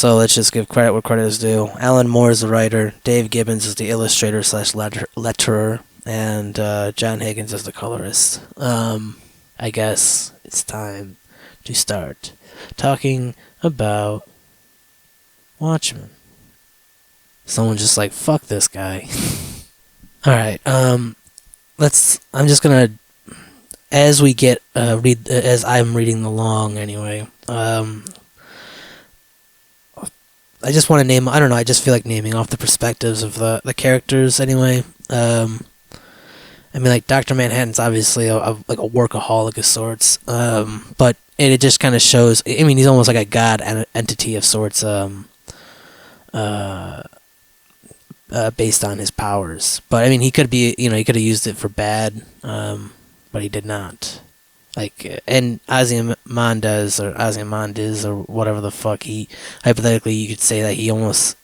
So let's just give credit where credit is due. Alan Moore is the writer, Dave Gibbons is the illustrator slash letterer, and John Higgins is the colorist. I guess it's time to start talking about Watchmen. Someone just like, fuck this guy. Alright, I'm just gonna, as we get, as I'm reading along anyway, I just want to name, I don't know, I just feel like naming off the perspectives of the characters anyway. I mean, like, Dr. Manhattan's obviously like a workaholic of sorts, but it just kind of shows, I mean, he's almost like a god entity of sorts, based on his powers. But, I mean, he could be, he could have used it for bad, but he did not. Like, and Ozymandias, or whatever the fuck, he, hypothetically, you could say that he almost,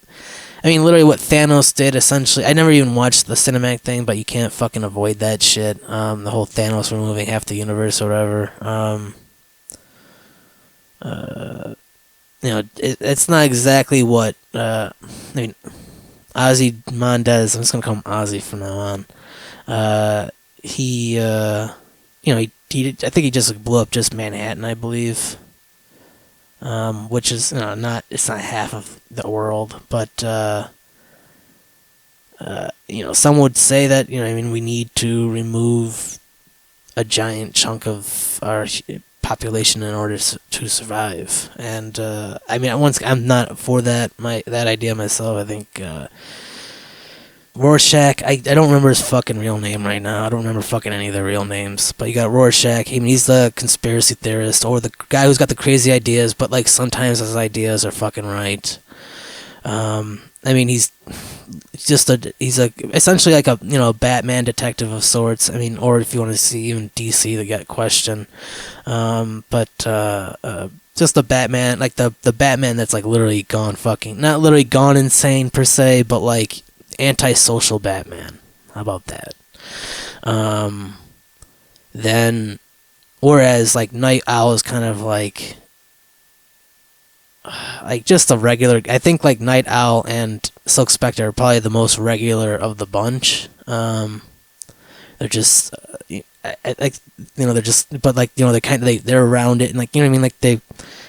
I mean, literally what Thanos did, essentially, I never even watched the cinematic thing, but you can't fucking avoid that shit, the whole Thanos removing half the universe or whatever, it's not exactly what, I mean, Ozymandias, I'm just gonna call him Ozzy from now on, I think he just blew up just Manhattan, I believe, which is it's not half of the world, but some would say that we need to remove a giant chunk of our population in order to survive, and I mean, I'm not for that idea myself. I think Rorschach, I don't remember his fucking real name right now. I don't remember fucking any of their real names. But you got Rorschach. I mean, he's the conspiracy theorist, or the guy who's got the crazy ideas, but, like, sometimes his ideas are fucking right. I mean, he's essentially like a Batman detective of sorts. I mean, or if you want to see even DC, they got Question. But just the Batman, like the Batman that's, like, literally gone fucking, not literally gone insane per se, but, like, antisocial Batman. How about that? Then, whereas, like, Night Owl is kind of like just a regular. I think, like, Night Owl and Silk Spectre are probably the most regular of the bunch. They're just they're just, but, like, they're around it, and, like, I mean, like, they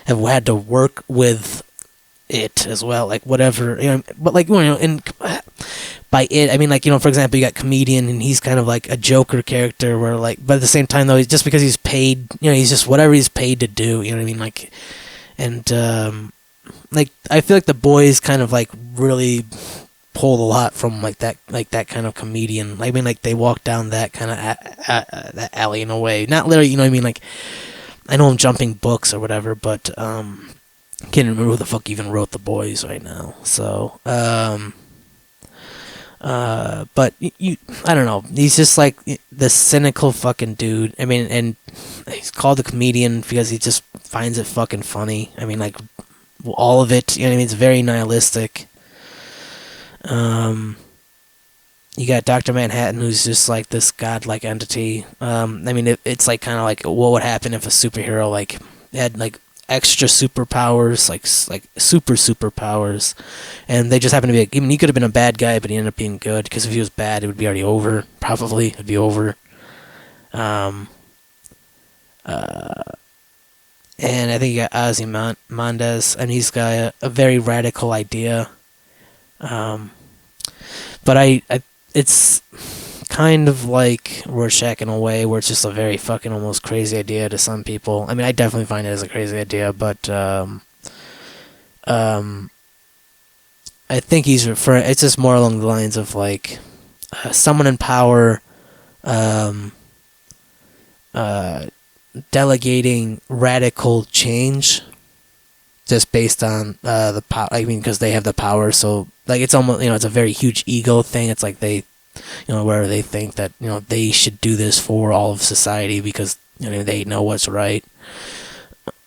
have had to work with it as well, like, whatever, but, like, and by it, I mean, like, for example, you got Comedian, and he's kind of like a Joker character, where, like, but at the same time, though, just because he's paid, he's just whatever he's paid to do, you know what I mean, like, and, like, I feel like the boys kind of, like, really pulled a lot from, like, that kind of Comedian. I mean, like, they walk down that kind of that alley in a way, not literally, you know what I mean, like, I know I'm jumping books or whatever, but, can't remember who the fuck even wrote The Boys right now. So, but I don't know. He's just like the cynical fucking dude. I mean, and he's called a comedian because he just finds it fucking funny. I mean, like, all of it. You know what I mean? It's very nihilistic. You got Dr. Manhattan, who's just like this godlike entity. I mean, it's like kind of like what would happen if a superhero like had like extra superpowers, like superpowers, and they just happen to be. I mean, he could have been a bad guy, but he ended up being good. Because if he was bad, it would be already over. Probably, it'd be over. And I think you got Ozymandias, and he's got a very radical idea. But it's kind of like Rorschach in a way, where it's just a very fucking almost crazy idea to some people. I mean, I definitely find it as a crazy idea, but I think he's referring. It's just more along the lines of like someone in power, delegating radical change, just based on the power. I mean, because they have the power, so like it's almost it's a very huge ego thing. It's like they. Where they think that, they should do this for all of society because, they know what's right.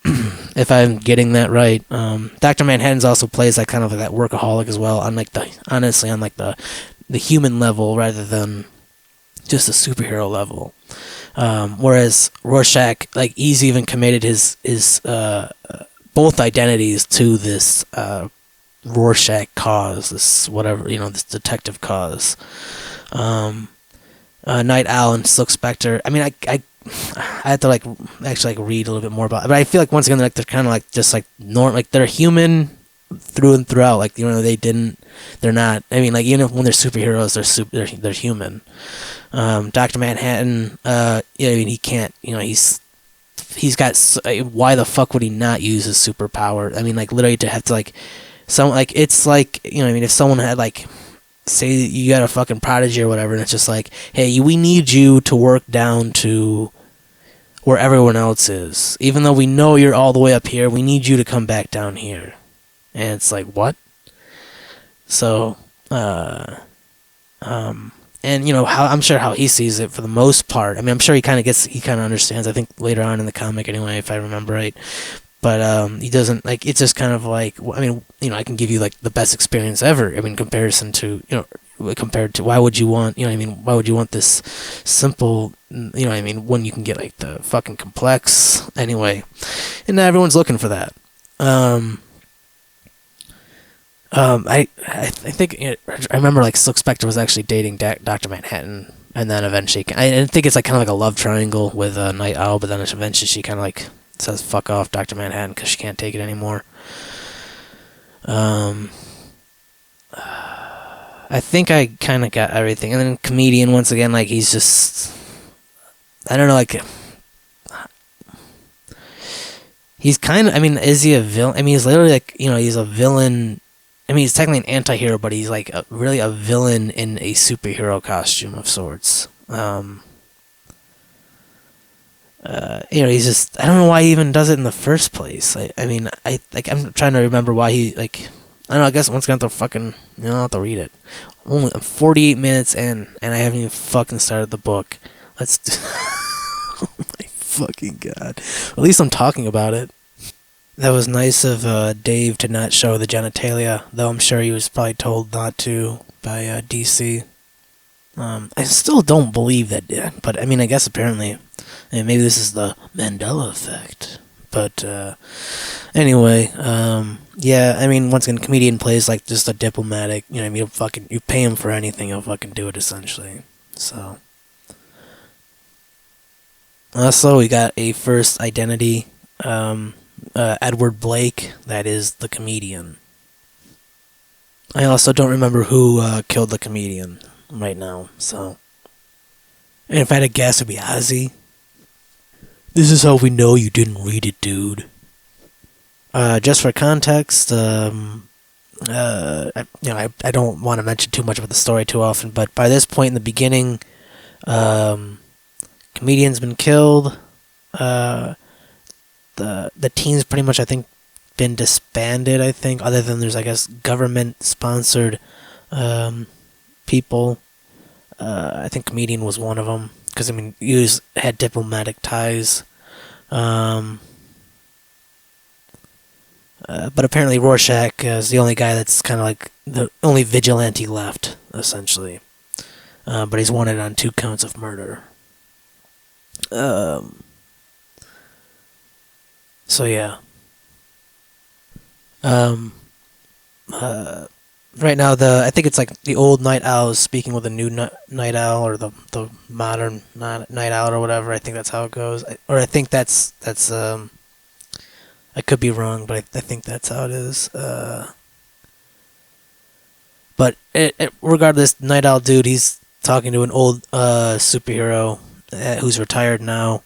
If I'm getting that right. Dr. Manhattan's also plays like kind of like that workaholic as well, on like the human level rather than just the superhero level. Whereas Rorschach, like, he's even committed his both identities to this Rorschach cause, this whatever, this detective cause. Night Owl and Silk Spectre. I mean, I had to like actually like read a little bit more about it, but I feel like once again like they're kind of like just like like they're human through and throughout. Like they're not. I mean, like even when they're superheroes, they're human. Dr. Manhattan. I mean, he can't. He's got. Why the fuck would he not use his superpower? I mean, like literally to have to like, it's like I mean, if someone had like, say you got a fucking prodigy or whatever, and it's just like, hey, we need you to work down to where everyone else is, even though we know you're all the way up here. We need you to come back down here, and it's like what? So, and how I'm sure how he sees it for the most part. I mean, I'm sure he kind of understands. I think later on in the comic, anyway, if I remember right. But he doesn't like. It's just kind of like. I mean, I can give you like the best experience ever. I mean, comparison to compared to why would you want? I mean, why would you want this simple? I mean, when you can get like the fucking complex anyway, and not everyone's looking for that. I think I remember like Silk Spectre was actually dating Dr. Manhattan, and then eventually I think it's like kind of like a love triangle with Night Owl, but then eventually she kind of like says fuck off Dr. Manhattan because she can't take it anymore. I think I kind of got everything, and then Comedian once again, like he's just I don't know, like he's kind of. I mean, is he a villain? I mean, he's literally like he's a villain. I mean, he's technically an anti-hero, but he's like really a villain in a superhero costume of sorts. He's just. I don't know why he even does it in the first place. I mean, I'm trying to remember why he like. I don't know. I guess once again, I'll have to fucking. I'll have to read it. I'm 48 minutes in, and I haven't even fucking started the book. Let's. Oh my fucking god! At least I'm talking about it. That was nice of Dave to not show the genitalia, though I'm sure he was probably told not to by DC. I still don't believe that, but I mean, I guess apparently, and maybe this is the Mandela effect. But anyway, yeah, I mean, once again, Comedian plays like just a diplomatic. I mean, you pay him for anything, he'll fucking do it essentially. So, also we got a first identity. Edward Blake, that is the Comedian. I also don't remember who killed the Comedian right now, so. And if I had to guess, it'd be Ozzy. This is how we know you didn't read it, dude. Just for context, I don't want to mention too much about the story too often, but by this point in the beginning, Comedian's been killed. The team's pretty much, I think, been disbanded, I think, other than there's, I guess, government-sponsored people. I think Comedian was one of them, because, I mean, he had diplomatic ties. But apparently Rorschach is the only guy that's kind of like the only vigilante left, essentially. But he's wanted on 2 counts of murder. So yeah. Right now I think it's like the old Night Owl is speaking with the new Night Owl, or the modern Night Owl, or whatever. I think that's how it goes. I think that's I could be wrong, but I think that's how it is. But regardless, Night Owl dude, he's talking to an old superhero who's retired now.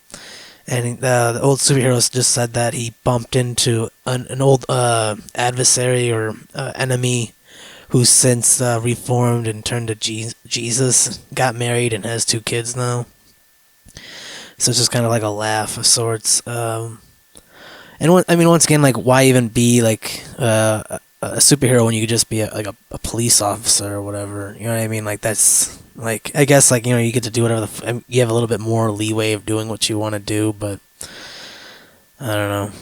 And the old superhero just said that he bumped into an old adversary or enemy who's since reformed and turned to Jesus, got married, and has 2 kids now. So it's just kind of like a laugh of sorts. And I mean, once again, like, why even be like a superhero when you could just be a police officer or whatever? You know what I mean? Like, that's. Like, I guess, like, you get to do whatever you have a little bit more leeway of doing what you want to do, but I don't know.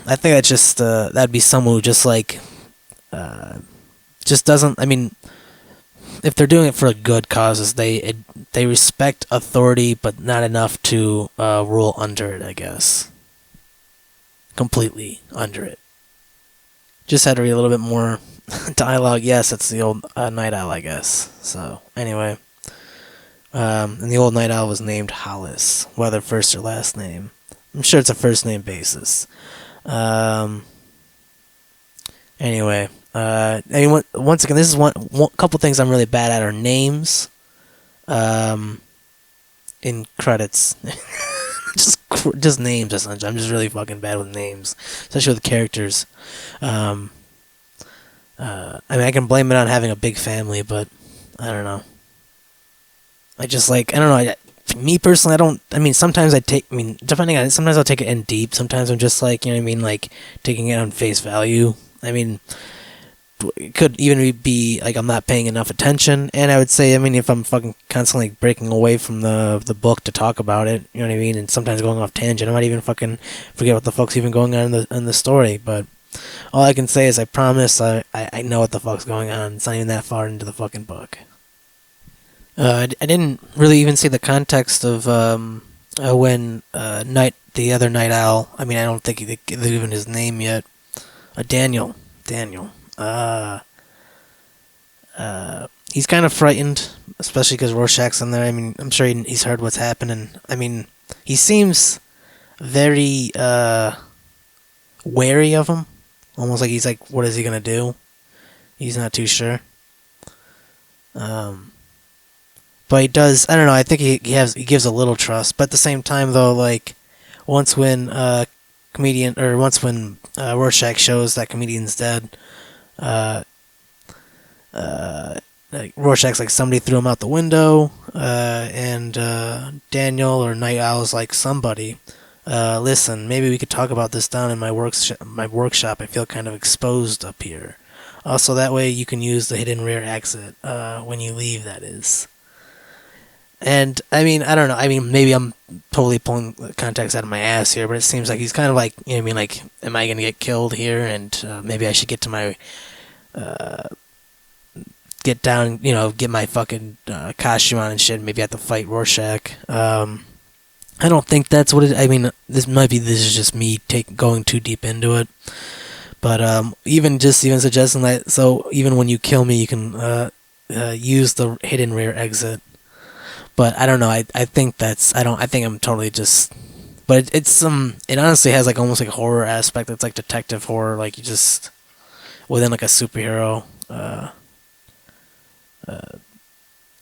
I think that's just, that'd be someone who just, like, just doesn't, I mean, if they're doing it for good causes, they respect authority, but not enough to rule under it, I guess. completely under it. Just had to read a little bit more dialogue. Yes, it's the old Night Owl, I guess. So, anyway. And the old Night Owl was named Hollis, whether first or last name. I'm sure it's a first name basis. Anyway, once again, this is one couple things I'm really bad at are names. In credits, just names. Essentially, I'm just really fucking bad with names, especially with characters. I mean, I can blame it on having a big family, but I don't know. I just I don't know. Me personally, I don't. I mean, sometimes depending on it, sometimes I'll take it in deep. Sometimes I'm just you know what I mean, taking it on face value. I mean, it could even be I'm not paying enough attention. And I would say, I mean, if I'm fucking constantly breaking away from the book to talk about it, you know what I mean, and sometimes going off tangent, I might even fucking forget what the fuck's even going on in the story. But all I can say is I promise I know what the fuck's going on. It's not even that far into the fucking book. I didn't really even see the context of when the other Night Owl. I mean, I don't think they've given his name yet. Daniel. He's kind of frightened, especially because Rorschach's in there. I mean, I'm sure he's heard what's happening. I mean, he seems very wary of him. Almost like he's what is he gonna do? He's not too sure. But he does. I don't know. I think he gives a little trust, but at the same time, though, once when Rorschach shows that comedian's dead, Rorschach's somebody threw him out the window, and Daniel or Night Owl's somebody. Listen, maybe we could talk about this down in my workshop. I feel kind of exposed up here. Also, that way you can use the hidden rear exit when you leave. That is. And, I mean, I don't know. I mean, maybe I'm totally pulling context out of my ass here, but it seems like he's kind of you know what I mean, am I going to get killed here? And maybe I should get to my, get down, you know, get my fucking costume on and shit, and maybe I have to fight Rorschach. I don't think that's what it, I mean, this is just me going too deep into it. But even suggesting that, so even when you kill me, you can use the hidden rear exit. But I don't know. I think I think I'm totally just. But it honestly has almost a horror aspect. It's detective horror, you just within a superhero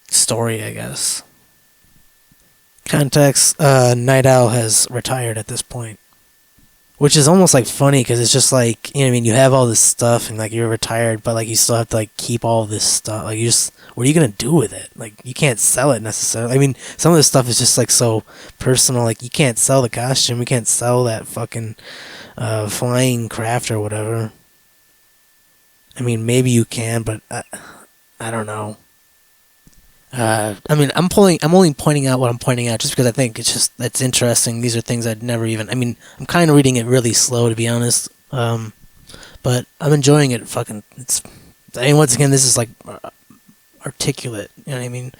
story, I guess. Context: Night Owl has retired at this point, which is almost funny because it's just you know what I mean. You have all this stuff and you're retired, but you still have to keep all this stuff. You just, what are you gonna do with it? You can't sell it necessarily. I mean, some of this stuff is just so personal. You can't sell the costume. You can't sell that fucking flying craft or whatever. I mean, maybe you can, but I don't know. I mean, I'm only pointing out what I'm pointing out just because I think it's interesting. These are things I'd never even. I mean, I'm kind of reading it really slow, to be honest. But I'm enjoying it. Fucking, I mean, once again, this is articulate. You know what I mean?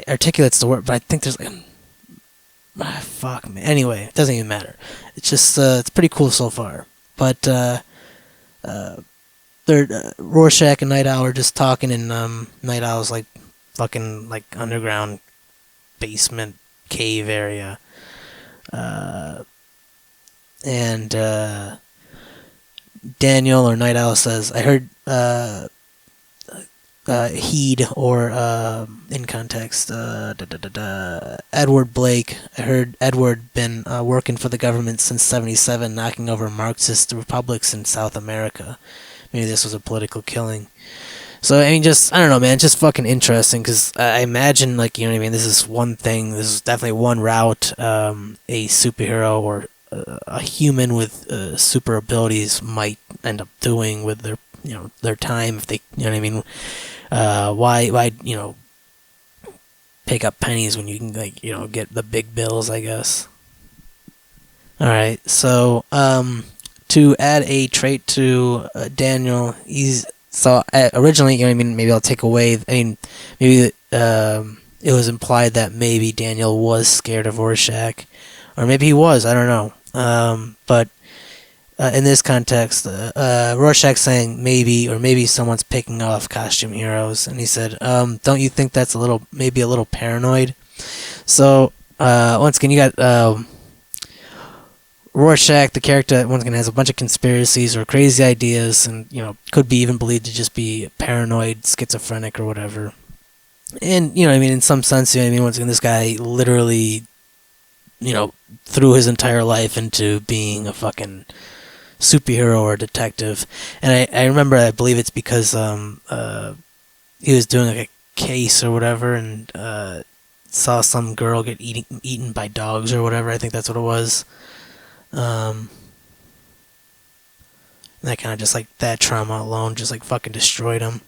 Articulate's the word, but I think there's fuck, man. Anyway, it doesn't even matter. It's just it's pretty cool so far. But Rorschach and Night Owl are just talking, and Night Owl's fucking underground basement cave area, and Daniel or Night Owl says, "I heard Heed or in context Edward Blake. I heard Edward been working for the government since '77, knocking over Marxist republics in South America." Maybe this was a political killing. So, I mean, I don't know, man, it's just fucking interesting, because I imagine, you know what I mean, this is one thing, this is definitely one route a superhero or a human with super abilities might end up doing with their, their time, if they, you know what I mean, why, pick up pennies when you can, get the big bills, I guess. Alright, so, to add a trait to Daniel, originally, you know what I mean, maybe I'll take away, I mean, maybe it was implied that maybe Daniel was scared of Rorschach, or maybe he was. I don't know. But in this context, Rorschach's saying maybe someone's picking off costume heroes, and he said, "Don't you think that's maybe a little paranoid?" So once again, you got Rorschach, the character, once again has a bunch of conspiracies or crazy ideas, and could be even believed to just be paranoid, schizophrenic, or whatever. And in some sense, once again, this guy literally, threw his entire life into being a fucking superhero or detective. And I remember, I believe it's because he was doing like a case or whatever, and saw some girl get eaten by dogs or whatever. I think that's what it was. That kind of just like that trauma alone just like fucking destroyed him.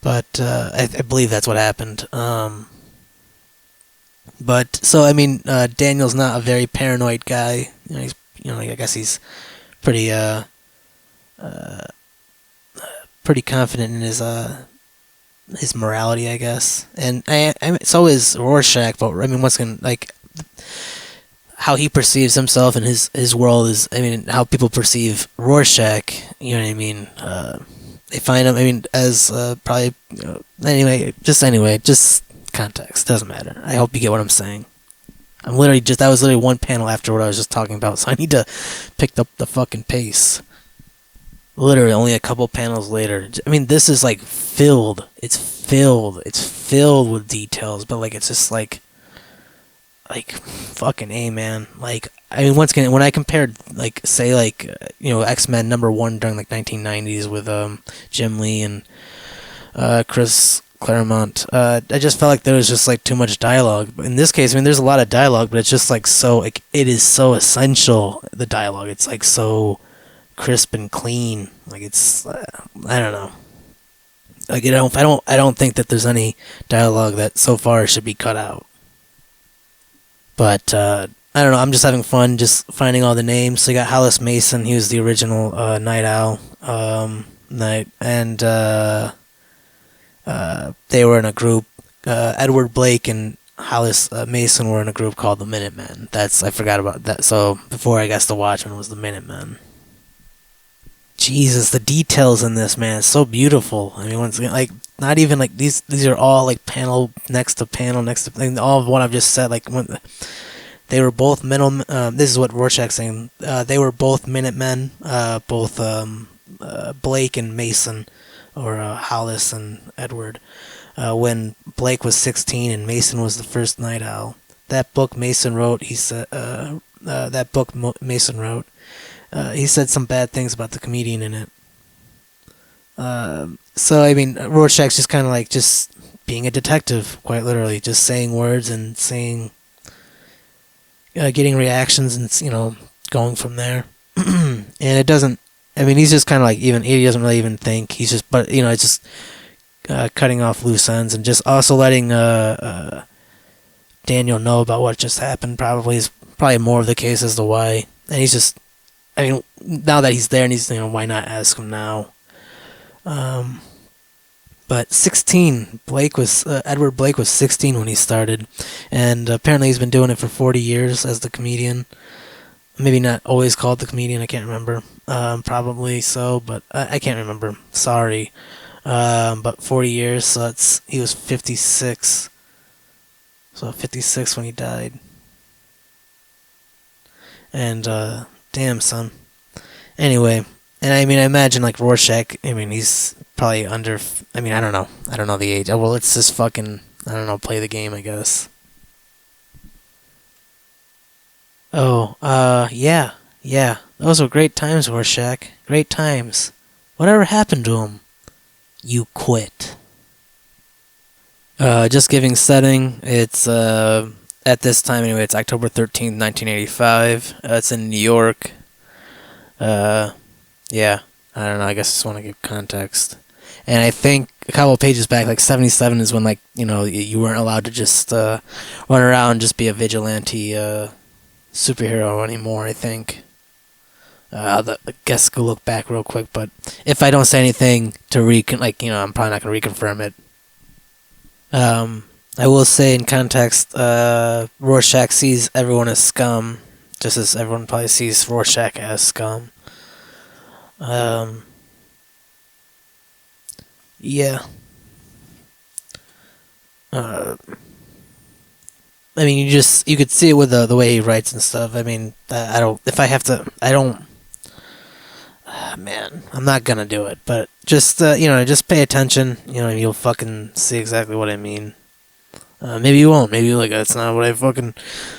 But I believe that's what happened. But so Daniel's not a very paranoid guy. He's I guess he's pretty pretty confident in his morality, I guess. And so is Rorschach. But once again, like how he perceives himself and his world is. How people perceive Rorschach. You know what I mean? They find him. As probably anyway. Just context, doesn't matter. I hope you get what I'm saying. That was literally one panel after what I was just talking about, so I need to pick up the fucking pace. Literally only a couple panels later. This is like filled. It's filled with details, but like it's just like fucking A, man. Like once again, when I compared say X-Men #1 during like 1990s with Jim Lee and Chris Claremont, I just felt like there was just like too much dialogue. But in this case, there's a lot of dialogue, but it's just like so it is so essential. The dialogue, it's like so crisp and clean. Like it's I don't know. Like I don't think that there's any dialogue that so far should be cut out. But I don't know. I'm just having fun just finding all the names. So you got Hollis Mason. He was the original Night Owl. They were in a group. Edward Blake and Hollis Mason were in a group called the Minutemen. I forgot about that. So before, I guess, the Watchmen was the Minutemen. Jesus, the details in this, man, is so beautiful. Once again, like not even like these are all like panel next to panel next to all of what I've just said. Like when they were both this is what Rorschach's saying. They were both Minutemen. Both Blake and Mason. Or Hollis and Edward, when Blake was 16 and Mason was the first Night Owl. That book Mason wrote, he said some bad things about the comedian in it. Rorschach's just kind of like just being a detective, quite literally, just saying words and getting reactions and going from there. And it doesn't. He's just kind of like he doesn't really even think. He's just, but it's just cutting off loose ends and just also letting Daniel know about what just happened. Probably is more of the case as to why. And he's just, now that he's there and he's, why not ask him now? But 16, Edward Blake was 16 when he started, and apparently he's been doing it for 40 years as the comedian. Maybe not always called the comedian, I can't remember. Probably so, but I can't remember. Sorry. But 40 years, so he was 56. So 56 when he died. And, damn, son. Anyway, and I imagine like Rorschach, he's probably under, I don't know. I don't know the age. Well, let's just fucking, play the game, I guess. Oh, yeah. Those were great times, Rorschach. Great times. Whatever happened to him? You quit. Just giving setting. It's, at this time anyway, it's October 13th, 1985. It's in New York. Yeah. I don't know, I guess I just want to give context. And I think a couple of pages back, like 77 is when, like, you weren't allowed to just, run around and just be a vigilante, superhero anymore, I think. I guess go look back real quick, but if I don't say anything to I'm probably not going to reconfirm it. I will say in context, Rorschach sees everyone as scum, just as everyone probably sees Rorschach as scum. Um, yeah. Uh, I mean, you could see it with the way he writes and stuff. I mean, I don't. If I have to, I don't. Man, I'm not gonna do it. But just just pay attention. You'll fucking see exactly what I mean. Maybe you won't. Maybe you're like, that's not what I fucking.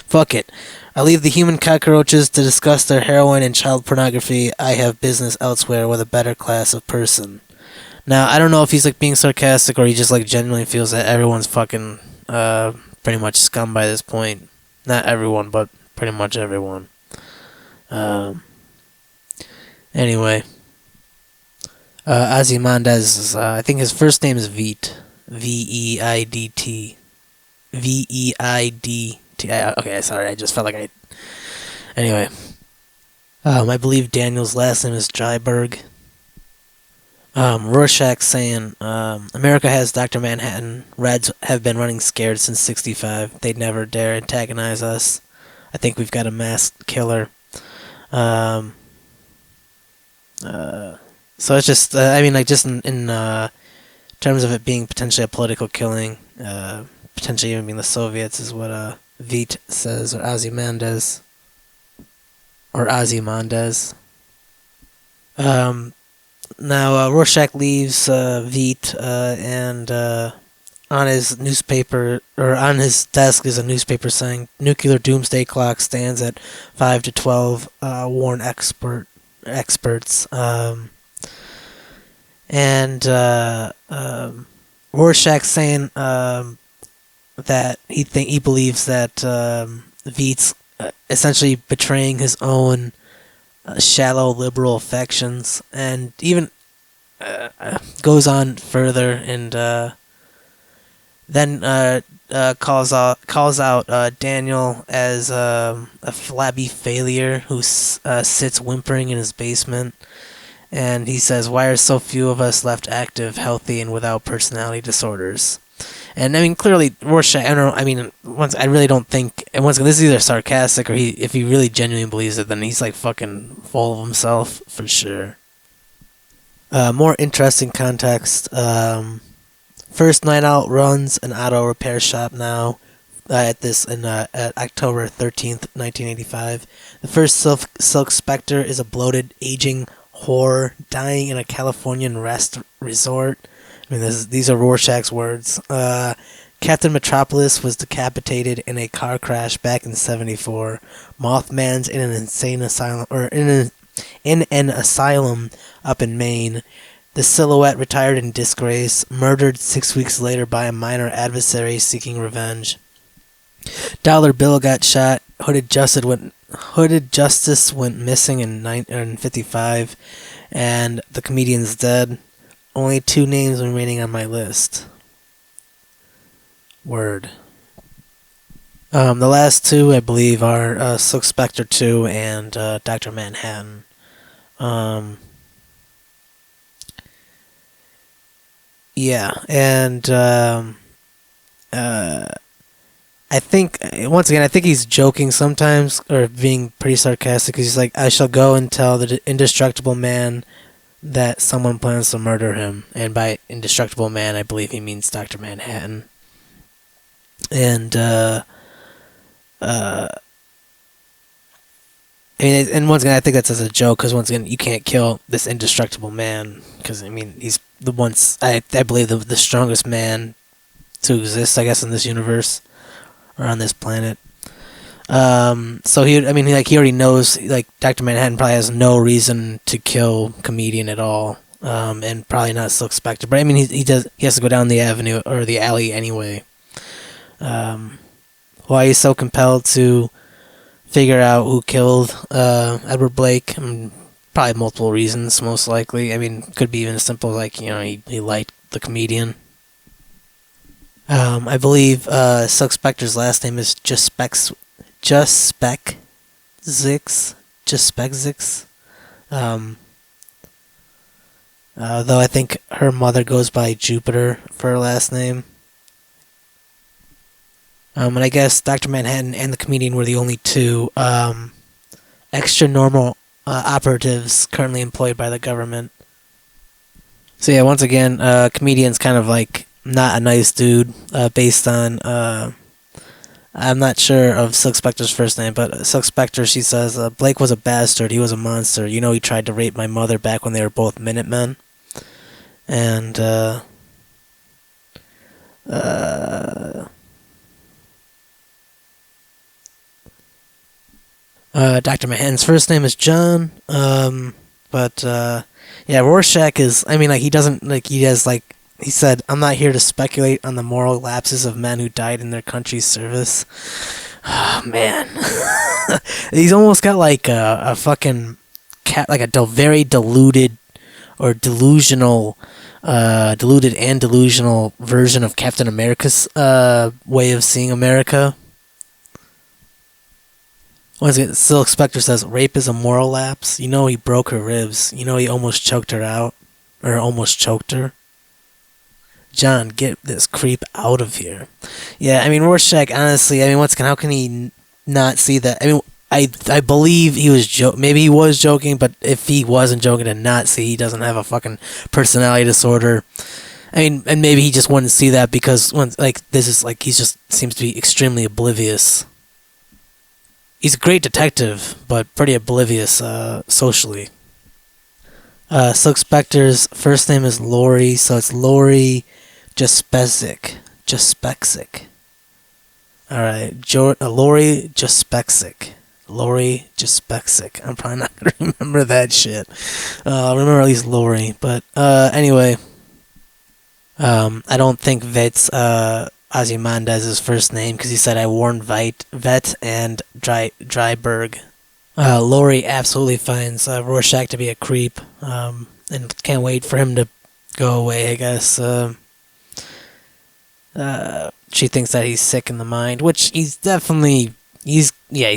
Fuck it. I leave the human cockroaches to discuss their heroin and child pornography. I have business elsewhere with a better class of person. Now, I don't know if he's like being sarcastic or he just like genuinely feels that everyone's fucking pretty much scum by this point. Not everyone, but pretty much everyone. Anyway, Ozymandias, I think his first name is Veet. Veidt. Veidt. Okay, sorry, I just felt like I. Anyway. I believe Daniel's last name is Dryberg. Rorschach saying, America has Dr. Manhattan. Reds have been running scared since 65. They'd never dare antagonize us. I think we've got a masked killer. So it's just, I mean, like, just in terms of it being potentially a political killing, potentially even being the Soviets is what Veet says, or Ozymandias. Or Ozymandias. Now, Rorschach leaves Veet, and on his newspaper, or on his desk, is a newspaper saying, "Nuclear doomsday clock stands at 5 to 12, warn experts." Rorschach saying that he believes that Veet's essentially betraying his own shallow liberal affections, and even goes on further and then calls out Daniel as a flabby failure who sits whimpering in his basement, and he says, "Why are so few of us left active, healthy, and without personality disorders?" And I mean, clearly, Rorschach. I don't know. I mean, I really don't think. And once again, this is either sarcastic or if he really genuinely believes it, then he's like fucking full of himself for sure. More interesting context. First Night Out runs an auto repair shop now. At October 13th, 1985. The first Silk Spectre is a bloated, aging whore dying in a Californian rest resort. I mean, these are Rorschach's words. Captain Metropolis was decapitated in a car crash back in '74. Mothman's in an insane asylum, or in an asylum up in Maine. The Silhouette retired in disgrace, murdered 6 weeks later by a minor adversary seeking revenge. Dollar Bill got shot. Hooded Justice went missing in '55, and the comedian's dead. Only 2 names remaining on my list. Word. The last 2, I believe, are Silk Spectre 2 and Dr. Manhattan. Yeah, and I think, once again, I think he's joking sometimes, or being pretty sarcastic, because he's like, "I shall go and tell the indestructible man that someone plans to murder him." And by indestructible man, I believe he means Dr. Manhattan. And I mean, and once again, I think that's as a joke, because once again, you can't kill this indestructible man, because I mean, he's I believe the strongest man to exist, I guess, in this universe or on this planet. So he already knows, like, Dr. Manhattan probably has no reason to kill comedian at all, and probably not Silk Spectre. But I mean, he has to go down the avenue or the alley anyway. Why he's so compelled to figure out who killed Edward Blake? I mean, probably multiple reasons, most likely. I mean, could be even as simple as, like, he liked the comedian. I believe Silk Spectre's last name is Spexzix. Though I think her mother goes by Jupiter for her last name. And I guess Dr. Manhattan and the comedian were the only two extra normal operatives currently employed by the government. So yeah, once again, comedian's kind of like not a nice dude. Based on I'm not sure of Silk Spectre's first name, but Silk Spectre, she says Blake was a bastard. He was a monster. You know, he tried to rape my mother back when they were both Minutemen. And Dr. Manhattan's first name is John. But yeah, Rorschach is. I mean, like he doesn't like he has like he said. I'm not here to speculate on the moral lapses of men who died in their country's service. Oh, man, he's almost got like a fucking cat, like a very diluted or delusional, diluted and delusional version of Captain America's way of seeing America. Once again, Silk Spectre says, rape is a moral lapse. You know he broke her ribs. You know he almost choked her out. Or almost choked her. John, get this creep out of here. Yeah, I mean, Rorschach, honestly, I mean, how can he not see that? I mean, I believe he was maybe he was joking, but if he wasn't joking and not see he doesn't have a fucking personality disorder. I mean, and maybe he just wouldn't see that because, like, this is, like, he just seems to be extremely oblivious. He's a great detective, but pretty oblivious socially. Silk Spectre's first name is Lori, so it's Lori Jaspesic. Alright, Lori Jaspesic. Lori Jaspesic. I'm probably not going to remember that shit. I'll remember at least Lori, but anyway. I don't think Vet's Ozymandias' first name because he said I warned Vet and Dryberg. Lori absolutely finds Rorschach to be a creep, and can't wait for him to go away, I guess. She thinks that he's sick in the mind, which he's definitely, he's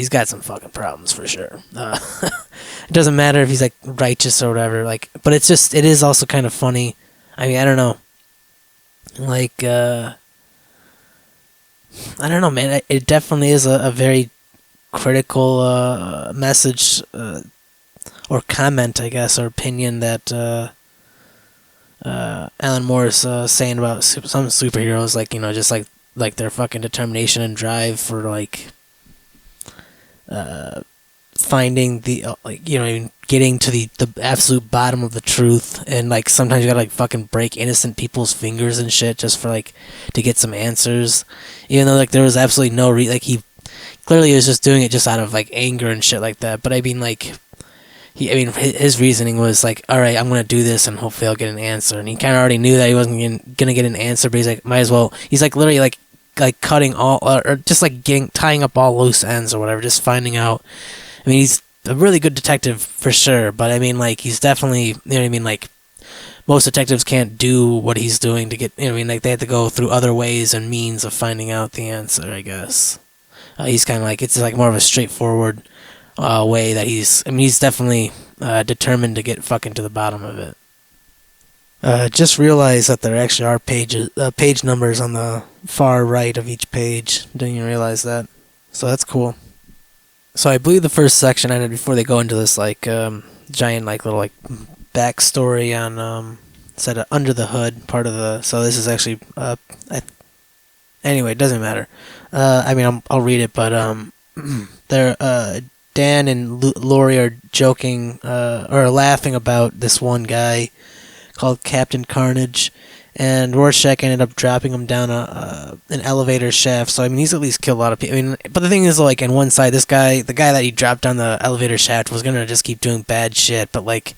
got some fucking problems for sure. It doesn't matter if he's like righteous or whatever, like, but it is also kind of funny. I mean, I don't know. Like, I don't know, man. It definitely is a very critical message or comment, I guess, or opinion that Alan Moore is saying about some superheroes, like, you know, just like their fucking determination and drive for like finding the like, you know, getting to the absolute bottom of the truth, and like sometimes you gotta like fucking break innocent people's fingers and shit just for like to get some answers, even though like there was absolutely no like he clearly was just doing it just out of like anger and shit like that. But I mean, like his reasoning was like, all right, I'm gonna do this and hopefully I'll get an answer, and he kind of already knew that he wasn't gonna get an answer, but he's like, might as well. He's like literally like cutting all or just like tying up all loose ends or whatever, just finding out. I mean, he's a really good detective for sure, but I mean, like, he's definitely, you know what I mean, like, most detectives can't do what he's doing to get, you know what I mean, like, they have to go through other ways and means of finding out the answer, I guess. He's kind of like, it's like more of a straightforward way that he's definitely determined to get fucking to the bottom of it. Just realized that there actually are page numbers on the far right of each page. Didn't even realize that. So that's cool. So I believe the first section ended before they go into this like giant like little like backstory on said under the hood part of the. So this is actually anyway, it doesn't matter. I mean, I'll read it, but they're Dan and Lori are joking or laughing about this one guy called Captain Carnage, and Rorschach ended up dropping him down an elevator shaft. So I mean, he's at least killed a lot of people. I mean, but the thing is, like, on one side, the guy that he dropped down the elevator shaft was gonna just keep doing bad shit, but like,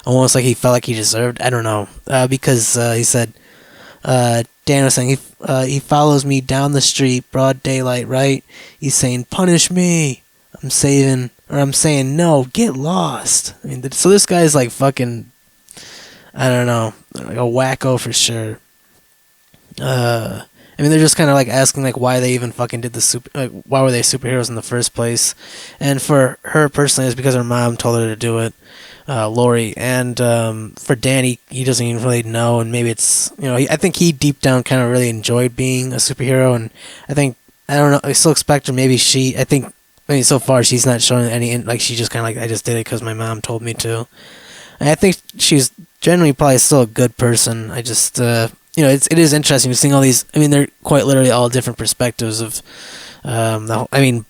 almost like he felt like he deserved. I don't know, because he said, Dan was saying he follows me down the street, broad daylight, right? He's saying, "Punish me." I'm saying, "No, get lost." I mean, so this guy's like fucking, I don't know, like a wacko for sure. I mean, they're just kind of like asking like why they even fucking did why were they superheroes in the first place? And for her personally, it's because her mom told her to do it, Lori. And for Danny, he doesn't even really know, and maybe it's, you know, I think he deep down kind of really enjoyed being a superhero, and I think I don't know. Silk Spectre, maybe I think, I mean, so far she's not showing any, like, she just kind of like, I just did it because my mom told me to. And I think she's generally probably still a good person. I just, it is interesting seeing all these, I mean, they're quite literally all different perspectives of, I mean,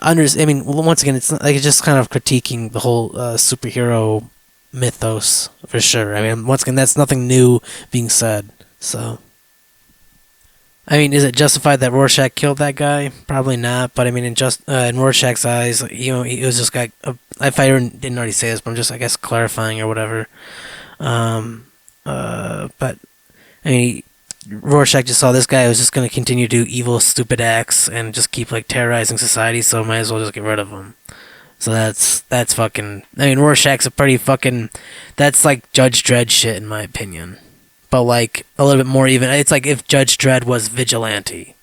once again, it's like it's just kind of critiquing the whole superhero mythos for sure. I mean, once again, that's nothing new being said. So, I mean, is it justified that Rorschach killed that guy? Probably not. But I mean, in Rorschach's eyes, he was just like, if I didn't already say this, but I'm just, I guess, clarifying or whatever. But I mean, Rorschach just saw this guy was just going to continue to do evil, stupid acts and just keep like terrorizing society, so might as well just get rid of him. So that's fucking. I mean, Rorschach's a pretty fucking. That's like Judge Dredd shit, in my opinion. But like a little bit more even. It's like if Judge Dredd was vigilante.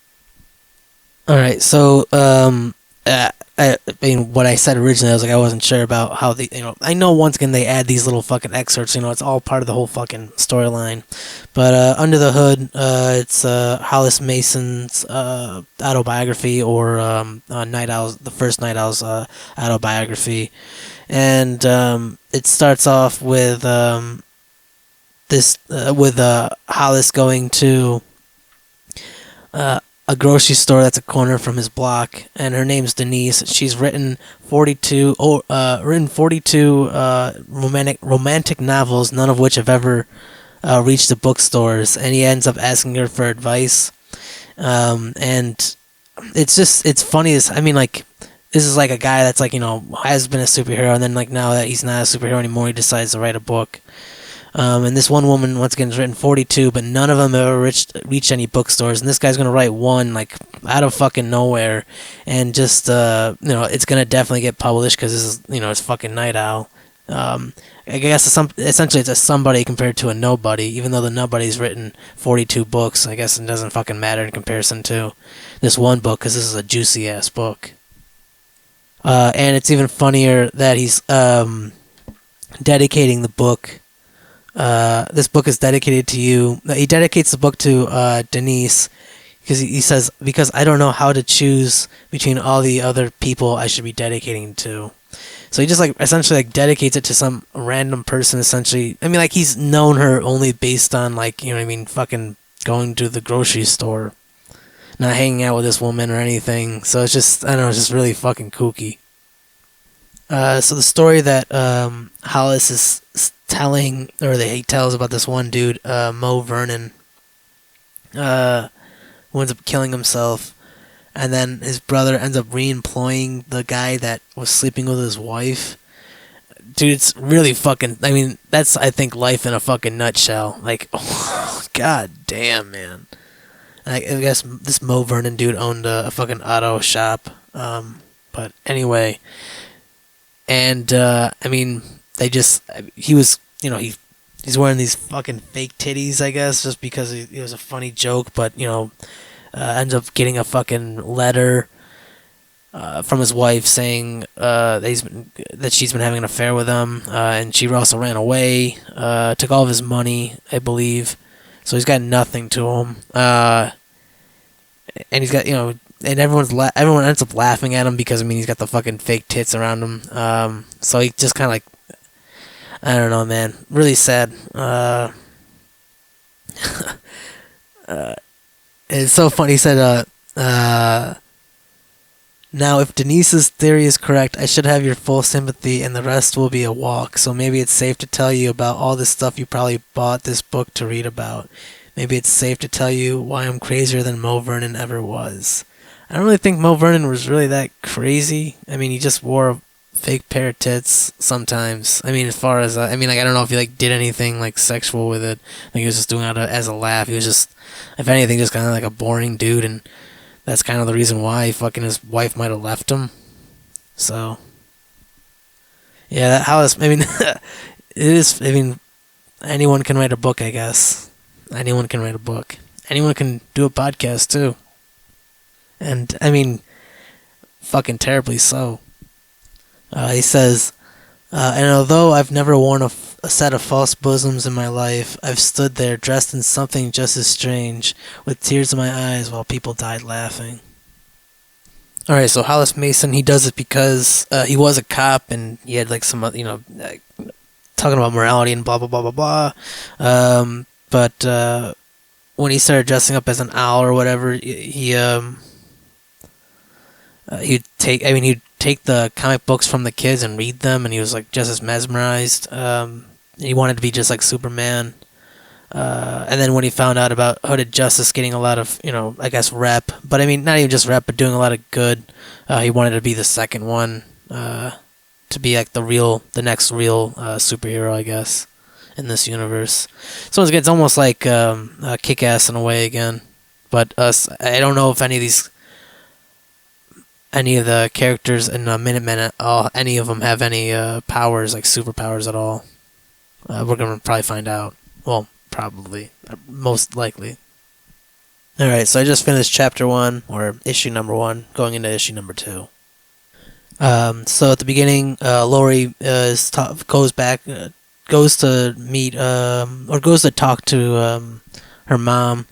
All right, so I mean, what I said originally, I was like, I wasn't sure about how I know once again they add these little fucking excerpts, it's all part of the whole fucking storyline. But under the hood, it's Hollis Mason's autobiography, or Night Owl's, the first Night Owl's autobiography, and it starts off with Hollis going to a grocery store that's a corner from his block, and her name's Denise. She's written 42 romantic novels, none of which have ever reached the bookstores, and he ends up asking her for advice. And it's funny. I mean, like, this is like a guy that's like, has been a superhero, and then like now that he's not a superhero anymore, he decides to write a book. And this one woman, once again, has written 42, but none of them have ever reached any bookstores. And this guy's going to write one, like, out of fucking nowhere. And just, it's going to definitely get published because this is, it's fucking Night Owl. I guess essentially it's a somebody compared to a nobody, even though the nobody's written 42 books. I guess it doesn't fucking matter in comparison to this one book, because this is a juicy-ass book. And it's even funnier that he's dedicating the book. This book is dedicated to you. He dedicates the book to Denise, because he says, because I don't know how to choose between all the other people I should be dedicating to. So he just like essentially like dedicates it to some random person. Essentially, I mean, like, he's known her only based on like, fucking going to the grocery store, not hanging out with this woman or anything. So it's just, I don't know, it's just really fucking kooky. So the story that Hollis is telling, or that he tells about this one dude, Mo Vernon, who ends up killing himself, and then his brother ends up re-employing the guy that was sleeping with his wife. Dude, it's really fucking, I mean, that's, I think, life in a fucking nutshell. Like, oh, god damn, man. I guess this Mo Vernon dude owned a fucking auto shop. But anyway... And, I mean, he was, he's wearing these fucking fake titties, I guess, just because it was a funny joke, but, ends up getting a fucking letter from his wife saying that she's been having an affair with him, and she also ran away, took all of his money, I believe, so he's got nothing to him, and he's got, and everyone ends up laughing at him because, I mean, he's got the fucking fake tits around him. So he just kind of like, I don't know, man. Really sad. It's so funny. He said, now, if Denise's theory is correct, I should have your full sympathy, and the rest will be a walk. So maybe it's safe to tell you about all this stuff you probably bought this book to read about. Maybe it's safe to tell you why I'm crazier than Mo Vernon ever was. I don't really think Mo Vernon was really that crazy. I mean, he just wore a fake pair of tits sometimes. I mean, as far as, I don't know if he, like, did anything, like, sexual with it. I think he was just doing it as a laugh. He was just, if anything, just kind of like a boring dude, and that's kind of the reason why fucking his wife might have left him. So, yeah, that Hollis, I mean, it is, I mean, anyone can write a book, I guess. Anyone can write a book. Anyone can do a podcast, too. And, I mean, fucking terribly so. He says, and although I've never worn a set of false bosoms in my life, I've stood there dressed in something just as strange, with tears in my eyes while people died laughing. All right, so Hollis Mason, he does it because he was a cop and he had like some, talking about morality and blah blah blah blah blah. But when he started dressing up as an owl or whatever, he'd take the comic books from the kids and read them, and he was like just as mesmerized. He wanted to be just like Superman. And then when he found out about Hooded Justice getting a lot of, I guess rep, but I mean not even just rep, but doing a lot of good, he wanted to be the second one, to be like the next real superhero, I guess, in this universe. So it's almost like Kick-Ass in a way again, but I don't know if any of the characters in Minutemen, any of them have any powers, like superpowers at all. We're gonna probably find out. Well, probably, most likely. All right, so I just finished chapter 1 or issue number 1, going into issue number 2. So at the beginning, Lori goes to meet or goes to talk to her mom,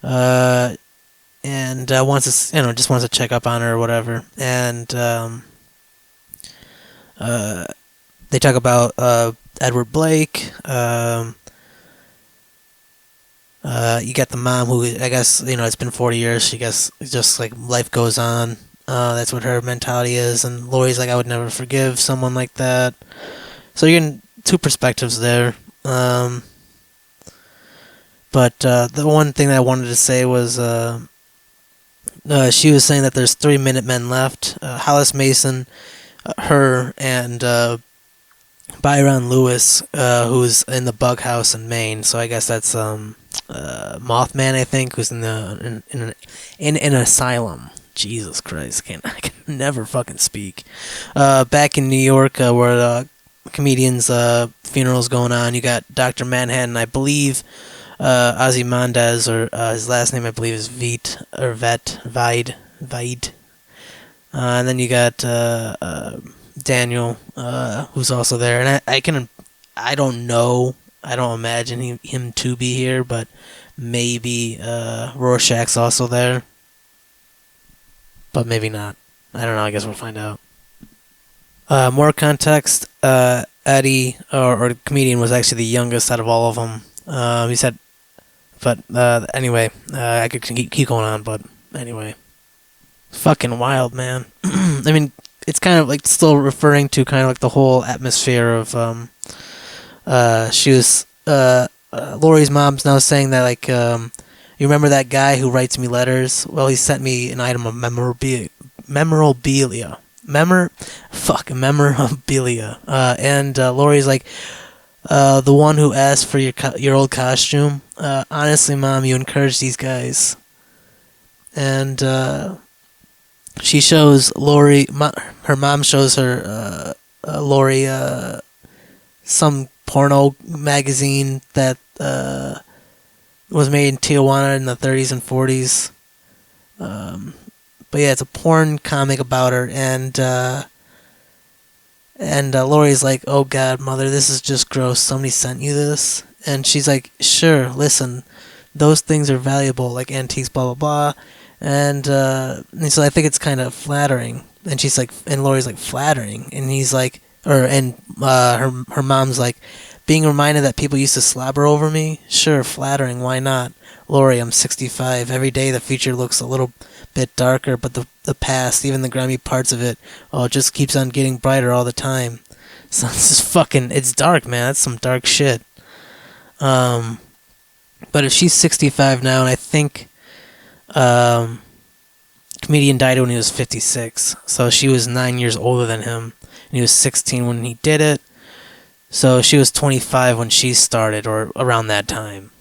and wants to just wants to check up on her or whatever, and they talk about Edward Blake. You got the mom who, I guess, it's been 40 years. She guess just like life goes on. That's what her mentality is. And Lori's like, I would never forgive someone like that. So you're getting two perspectives there. But the one thing that I wanted to say was she was saying that there's 3 Minutemen left. Hollis Mason, her, and Byron Lewis, who's in the bug house in Maine. So I guess that's Mothman, I think, who's in an asylum. Jesus Christ, I can never fucking speak. Back in New York, where the comedian's funeral's going on, you got Dr. Manhattan, I believe, Ozymandias, or his last name I believe is Vide. And then you got Daniel, who's also there, and I don't know. I don't imagine him to be here, but maybe Rorschach's also there. But maybe not. I don't know. I guess we'll find out. More context. Eddie, or the comedian, was actually the youngest out of all of them. He said, but anyway, I could keep going on, but anyway. Fucking wild, man. I mean, it's kind of like still referring to kind of like the whole atmosphere of Lori's mom's now saying that, like, you remember that guy who writes me letters? Well, he sent me an item of memorabilia. And Lori's like, the one who asked for your old costume. Honestly, Mom, you encourage these guys. And she shows Lori, her mom shows her Lori some porno magazine that was made in Tijuana in the 30s and 40s. But yeah, it's a porn comic about her, and Lori's like, "Oh God, Mother, this is just gross. Somebody sent you this?" And she's like, "Sure. Listen, those things are valuable, like antiques, blah blah blah." And so I think it's kind of flattering. And she's like, and Lori's like, flattering, and he's like, her mom's like, being reminded that people used to slobber over me? Sure, flattering, why not? Lori, I'm 65. Every day the future looks a little bit darker, but the past, even the grimy parts of it, it just keeps on getting brighter all the time. So it's just it's dark, man. That's some dark shit. But if she's 65 now, and I think comedian died when he was 56, so she was 9 years older than him, and he was 16 when he did it. So she was 25 when she started, or around that time.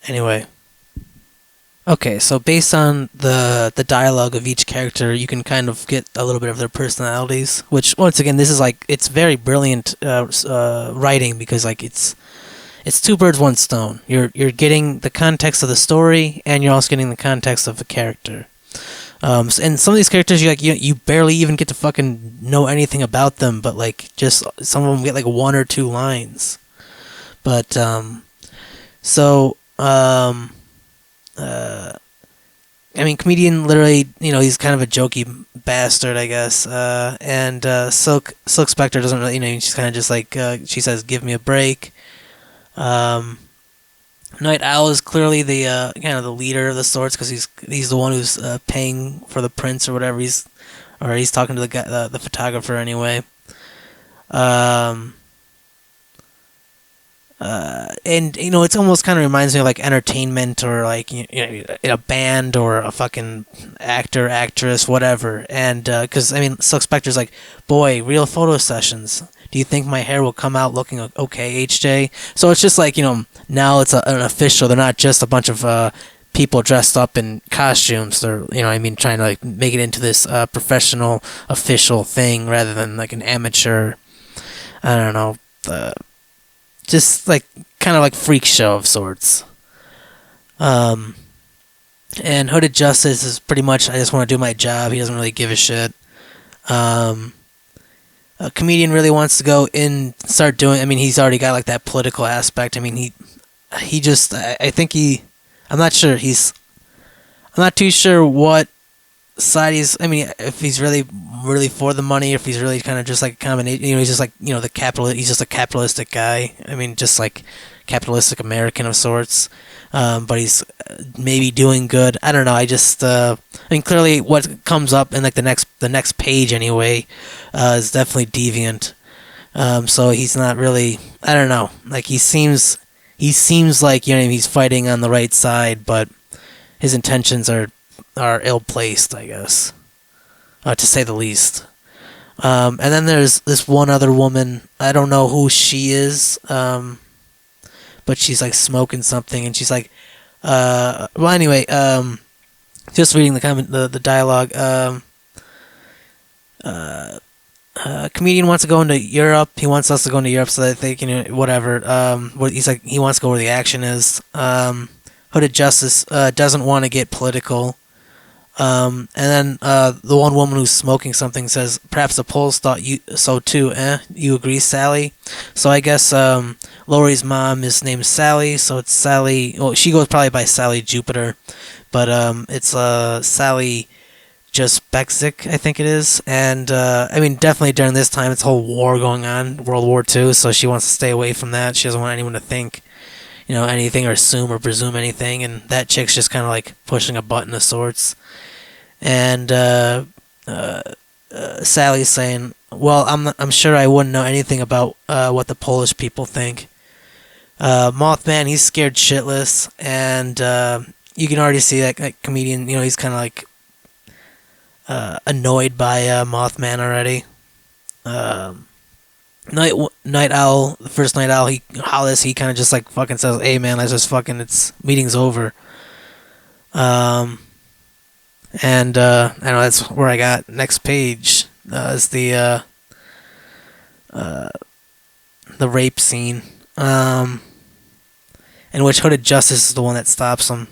Anyway. Okay, so based on the dialogue of each character, you can kind of get a little bit of their personalities, which, once again, this is like, it's very brilliant writing, because like it's two birds, one stone. You're getting the context of the story, and you're also getting the context of the character. And some of these characters, you barely even get to fucking know anything about them, but like just some of them get like 1 or 2 lines. But I mean, comedian literally, he's kind of a jokey bastard, I guess. And Silk Spectre doesn't really, she's kind of just like, she says, "Give me a break." Night Owl is clearly the kind of the leader of the sorts because he's the one who's paying for the prints or whatever. He's talking to the guy, the photographer anyway. And it's almost kind of reminds me of like entertainment or like a band or a fucking actor, actress, whatever. And because I mean, Silk Spectre's like, "Boy, real photo sessions. Do you think my hair will come out looking okay, HJ?" So it's just like now it's an official. They're not just a bunch of people dressed up in costumes. They're trying to like make it into this professional official thing rather than like an amateur. I don't know. Just like kind of like freak show of sorts. And Hooded Justice is pretty much, I just want to do my job. He doesn't really give a shit. A comedian really wants to go in, start doing. I mean, he's already got like that political aspect. I mean, he just. I think he. I'm not sure. I'm not too sure what side he's. I mean, if he's really for the money, or if he's really kind of just like he's just like the capitalist. He's just a capitalistic guy. I mean, just like capitalistic American of sorts. But he's maybe doing good. I don't know. I mean, clearly what comes up in like the next page anyway is definitely deviant. So he's not really. I don't know. Like he seems like he's fighting on the right side, but his intentions are ill placed, I guess, to say the least. And then there's this one other woman. I don't know who she is. But she's like smoking something, and she's like, well, anyway, just reading the dialogue. Comedian wants to go into Europe. He wants us to go into Europe so that they can, whatever. He's like, he wants to go where the action is. Hooded Justice doesn't want to get political. And then the one woman who's smoking something says, "Perhaps the Poles thought you so too, eh? You agree, Sally?" So I guess Lori's mom is named Sally, so it's Sally. Well, she goes probably by Sally Jupiter, but it's Sally just Bexic, I think it is. And I mean, definitely during this time, it's a whole war going on, World War II. So she wants to stay away from that. She doesn't want anyone to think anything or assume or presume anything. And that chick's just kind of like pushing a button of sorts. And Sally's saying, "Well, I'm sure I wouldn't know anything about what the Polish people think." Mothman, he's scared shitless, and you can already see that comedian. He's kind of like annoyed by Mothman already. Night Owl, the first Night Owl, Hollis, he kind of just like fucking says, "Hey man, let's just fucking, it's meeting's over." And I know that's where I got next page is the rape scene, in which Hooded Justice is the one that stops him,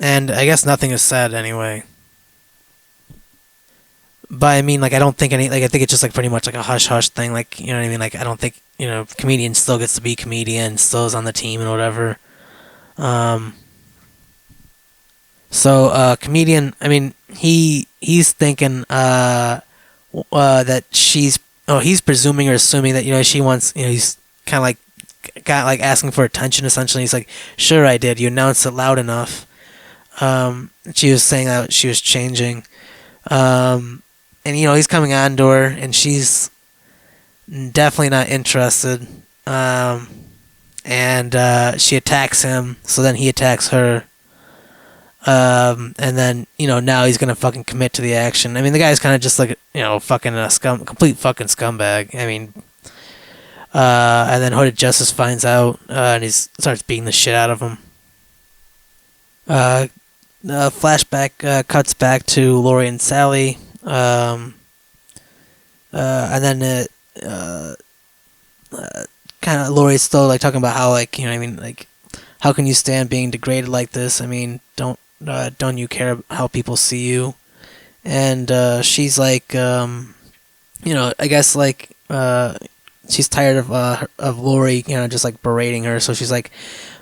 and I guess nothing is said anyway. But I mean, like, I don't think I think it's just like pretty much like a hush hush thing, like, you know what I mean? Like, I don't think comedian still gets to be comedian, still is on the team and whatever. So comedian, I mean, he's thinking that he's presuming or assuming that she wants, he's kind of like got like asking for attention essentially. He's like, "Sure, I did. You announced it loud enough." She was saying that she was changing, and he's coming on to her, and she's definitely not interested. And she attacks him, so then he attacks her. And then now he's gonna fucking commit to the action. I mean, the guy's kind of just like fucking a complete fucking scumbag. I mean, and then Hooded Justice finds out, and he starts beating the shit out of him. Flashback cuts back to Lori and Sally, and then kind of Lori's still like talking about how like like, how can you stand being degraded like this? I mean, don't you care how people see you? And she's like, I guess like she's tired of Lori, just like berating her. So she's like,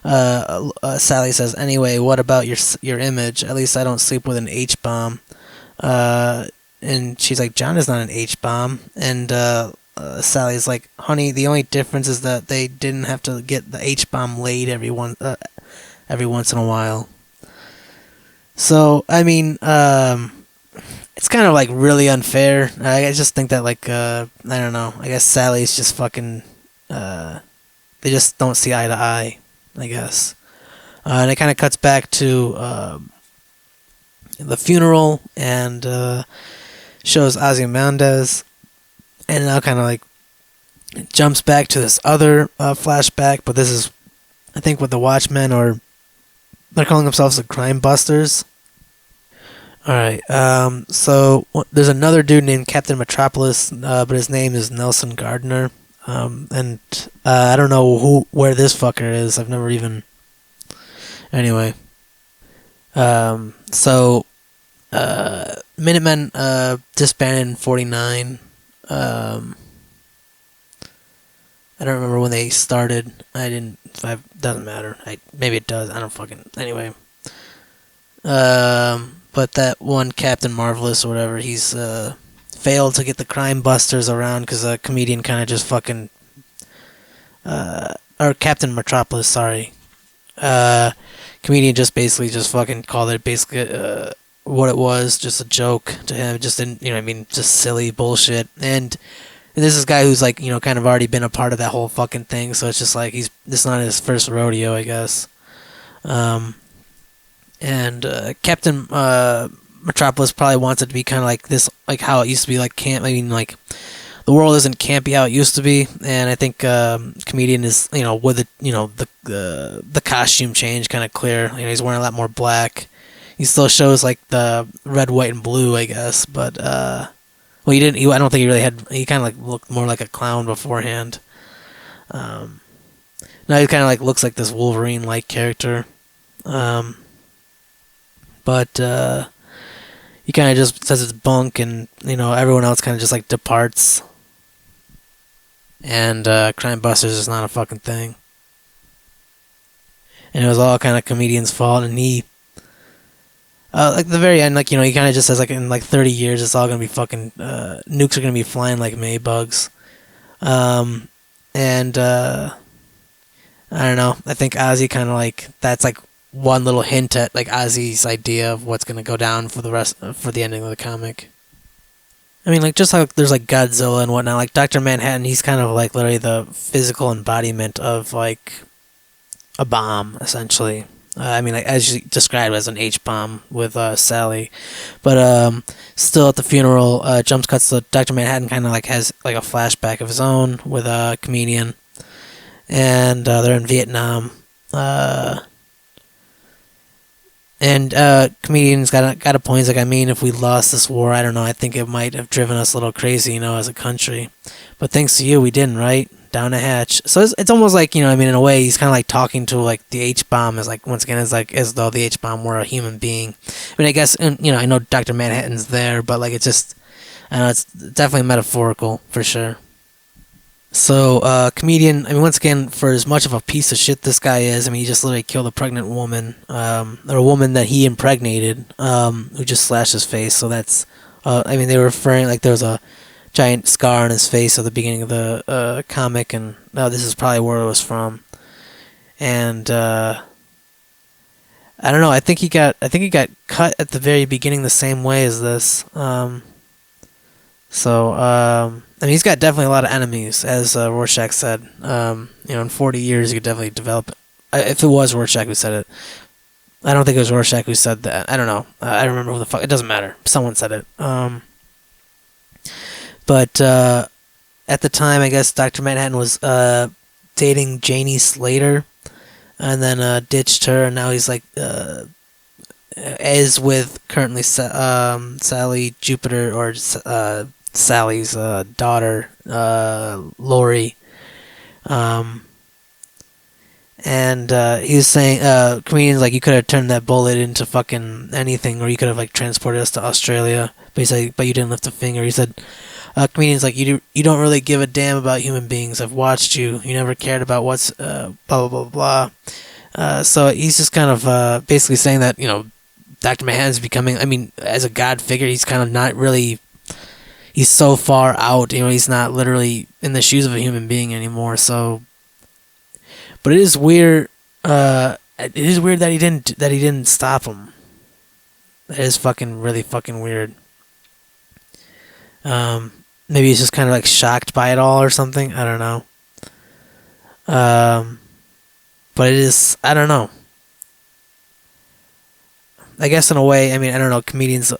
Sally says, "Anyway, what about your image? At least I don't sleep with an H bomb." And she's like, "John is not an H bomb." And Sally's like, "Honey, the only difference is that they didn't have to get the H bomb laid every once in a while." So I mean, it's kind of like really unfair. I just think that like I don't know. I guess Sally's just fucking. They just don't see eye to eye, I guess. And it kind of cuts back to the funeral and shows Ozymandias, and now kind of like jumps back to this other flashback, but this is, I think, with the Watchmen, or they're calling themselves the Crime Busters. Alright, so there's another dude named Captain Metropolis, but his name is Nelson Gardner. And I don't know where this fucker is. I've never even. Anyway. So Minutemen disbanded in '49. I don't remember when they started. I didn't. Doesn't matter. Maybe it does. I don't fucking. Anyway. But that one Captain Marvelous or whatever, he's failed to get the Crime Busters around because a comedian kind of just fucking. Or Captain Metropolis, sorry. Comedian just basically just fucking called it basically what it was, just a joke to him. Just didn't, just silly bullshit. And this is a guy who's like, kind of already been a part of that whole fucking thing. So it's just like this is not his first rodeo, I guess. And Captain Metropolis probably wants it to be kind of like this, like how it used to be, like camp. I mean, like the world isn't campy how it used to be, and I think comedian is, with it, the costume change kind of clear. He's wearing a lot more black. He still shows like the red, white, and blue, I guess, but well, he didn't. I don't think he really had. He kind of like looked more like a clown beforehand. Now he kind of like looks like this Wolverine-like character. But he kind of just says it's bunk, and everyone else kind of just like departs. And Crime Busters is not a fucking thing. And it was all kind of comedian's fault, and he, like the very end, like he kind of just says like in like 30 years it's all gonna be fucking nukes are gonna be flying like Maybugs. And I don't know. I think Ozzy kind of like that's like one little hint at like Ozzy's idea of what's gonna go down for the ending of the comic. I mean, like just like there's like Godzilla and whatnot. Like Dr. Manhattan, he's kind of like literally the physical embodiment of like a bomb, essentially. I mean, like as you described as an H bomb with Sally, but still at the funeral, jumps cuts to Dr. Manhattan. Kind of like has like a flashback of his own with a comedian, and they're in Vietnam. And comedian's got a point. He's like, I mean, if we lost this war, I don't know. I think it might have driven us a little crazy, as a country. But thanks to you, we didn't, right? Down the hatch. So it's almost like, in a way, he's kind of like talking to like the H bomb is like, once again, it's like as though the H bomb were a human being. I mean, I guess, and, I know Dr. Manhattan's there, but like it's just, I don't know, it's definitely metaphorical for sure. So, comedian, I mean, once again, for as much of a piece of shit this guy is, I mean, he just literally killed a pregnant woman, or a woman that he impregnated, who just slashed his face. So that's, I mean, they were referring, like, there was a giant scar on his face at the beginning of the comic, and this is probably where it was from. And, I don't know, I think he got cut at the very beginning the same way as this. I mean, he's got definitely a lot of enemies, as Rorschach said. In 40 years, you could definitely develop. If it was Rorschach who said it, I don't think it was Rorschach who said that. I don't know. I don't remember who the fuck. It doesn't matter. Someone said it. But at the time, I guess Dr. Manhattan was dating Janie Slater, and then ditched her, and now he's like is with currently Sally Jupiter, or Sally's daughter, Lori, And he was saying, comedians like, you could have turned that bullet into fucking anything, or you could have like transported us to Australia. But he's like, but you didn't lift a finger. He said, comedians like, you don't really give a damn about human beings. I've watched you. You never cared about what's blah blah blah blah. So he's just kind of basically saying that, Dr. Manhattan's becoming, I mean, as a god figure, he's kind of not really, he's so far out, he's not literally in the shoes of a human being anymore. So, but it is weird. It is weird that he didn't stop him. That is fucking really fucking weird. Maybe he's just kind of like shocked by it all or something. I don't know. But it is, I don't know. I guess in a way, I mean, I don't know, comedians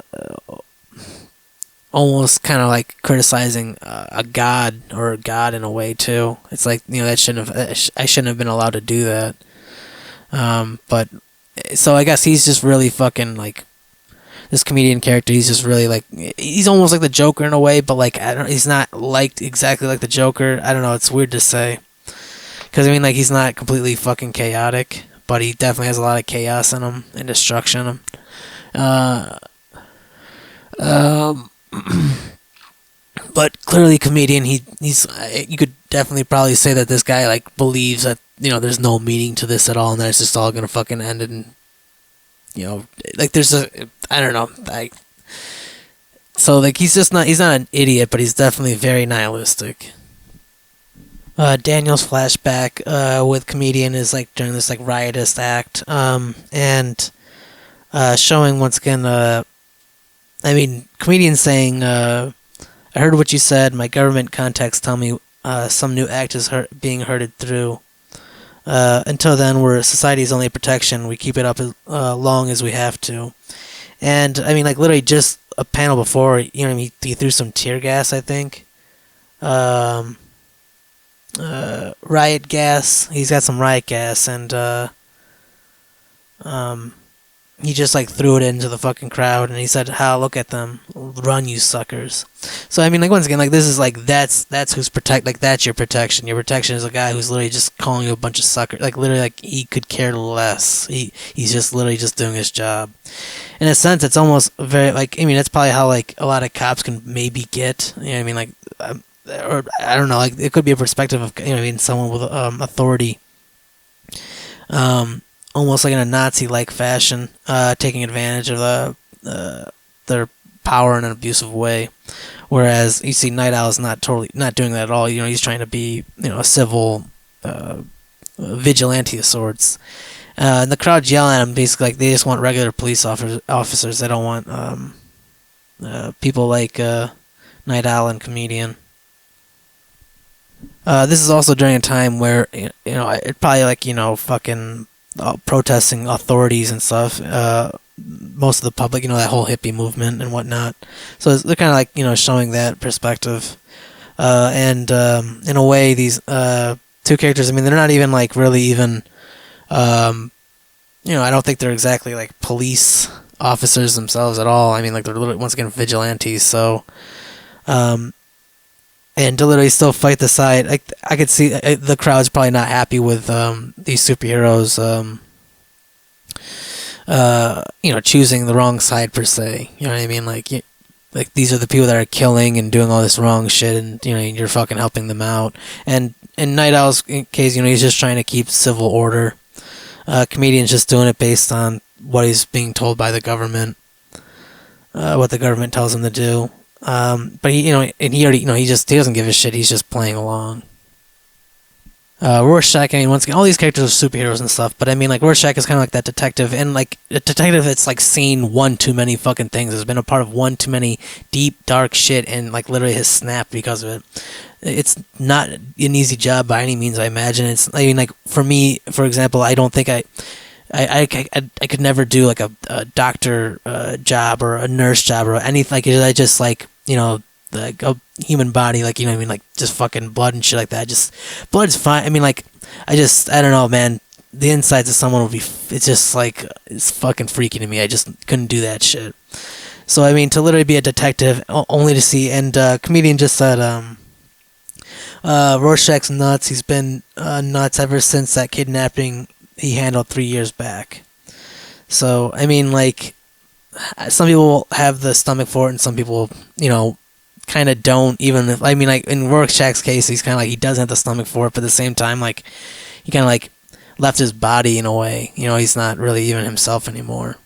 almost kind of like criticizing a god, or a god in a way too. It's like, I shouldn't have been allowed to do that. But so I guess he's just really fucking like, this comedian character. He's just really like, he's almost like the Joker in a way, but like, he's not like exactly like the Joker. I don't know. It's weird to say, because I mean, like, he's not completely fucking chaotic, but he definitely has a lot of chaos in him and destruction in him. But clearly, comedian. He's you could definitely probably say that this guy like believes that there's no meaning to this at all, and that it's just all gonna fucking end in like there's I don't know, like, so like he's not an idiot, but he's definitely very nihilistic. Daniel's flashback with comedian is like during this like riotous act, and showing once again, I mean, comedian saying, I heard what you said. My government contacts tell me some new act is being herded through. Until then, we're society's only protection. We keep it up as long as we have to. And I mean, like, literally just a panel before, he threw some tear gas, I think. Riot gas. He's got some riot gas, and he just like threw it into the fucking crowd, and he said, "How? Look at them, run, you suckers." So I mean, like, once again, like, this is like, that's who's that's your protection. Your protection is a guy who's literally just calling you a bunch of suckers. Like, literally, like, he could care less. He's just literally just doing his job. In a sense, it's almost very like, I mean, that's probably how like a lot of cops can maybe get. I mean, like, or I don't know, like, it could be a perspective of someone with authority. Almost like in a Nazi-like fashion, taking advantage of their power in an abusive way. Whereas you see Night Owl is not doing that at all. He's trying to be a civil vigilante of sorts. And the crowd yelling at him, basically like they just want regular police officers. They don't want people like Night Owl and comedian. This is also during a time where it probably like fucking protesting authorities and stuff. Most of the public, that whole hippie movement and whatnot. So they're kind of like showing that perspective. And in a way, these two characters, I mean, they're not even like really even. I don't think they're exactly like police officers themselves at all. I mean, like, they're literally, once again, vigilantes. So, and to literally still fight the side, like, I could see the crowd's probably not happy with these superheroes, choosing the wrong side per se. You know what I mean? Like these are the people that are killing and doing all this wrong shit, and you're fucking helping them out. And in Night Owl's case, he's just trying to keep civil order. Comedian's just doing it based on what he's being told by the government, what the government tells him to do. But he already, he doesn't give a shit. He's just playing along. Rorschach, I mean, once again, all these characters are superheroes and stuff, but I mean, like, Rorschach is kind of like that detective, and like a detective that's like seen one too many fucking things, has been a part of one too many deep, dark shit, and like literally has snapped because of it. It's not an easy job by any means, I imagine. I mean, like, for me, for example, I don't think I could never do like a doctor job or a nurse job or anything. Like, I just like, like a human body, like, I mean, like, just fucking blood and shit like that. Just blood's fine. I mean, like, I don't know, man. The insides of someone would be, it's just like, it's fucking freaky to me. I just couldn't do that shit. So I mean, to literally be a detective only to see, and comedian just said, Rorschach's nuts. He's been nuts ever since that kidnapping he handled 3 years back. So, I mean, like, some people have the stomach for it, and some people, kind of don't. Even if, I mean, like, in Rorschach's case, he's kind of like, he doesn't have the stomach for it, but at the same time, like, he kind of, like, left his body in a way. He's not really even himself anymore.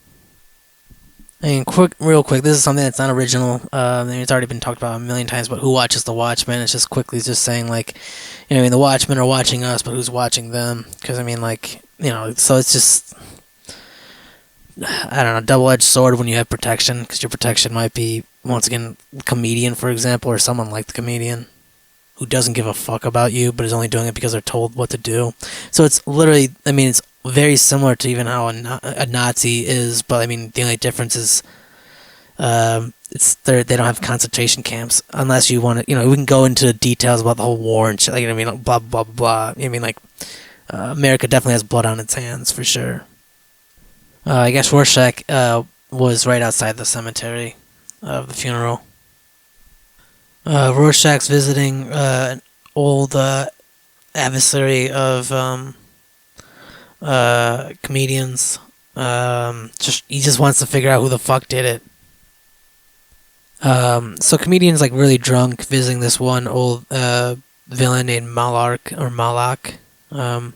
I mean, real quick, this is something that's not original. It's already been talked about a million times, but who watches the Watchmen? It's just quickly just saying, like, I mean, the Watchmen are watching us, but who's watching them? Because, I mean, like, so it's just, I don't know, double-edged sword when you have protection, because your protection might be, once again, comedian, for example, or someone like the comedian who doesn't give a fuck about you, but is only doing it because they're told what to do. So it's literally, I mean, it's very similar to even how a Nazi is, but I mean, the only difference is they don't have concentration camps, unless you want to, we can go into details about the whole war and shit, like, I mean, blah, blah, blah. I mean, like, America definitely has blood on its hands, for sure. I guess Rorschach was right outside the cemetery of the funeral. Rorschach's visiting an old adversary of comedians. He just wants to figure out who the fuck did it. So comedian's like really drunk, visiting this one old villain named Malak. And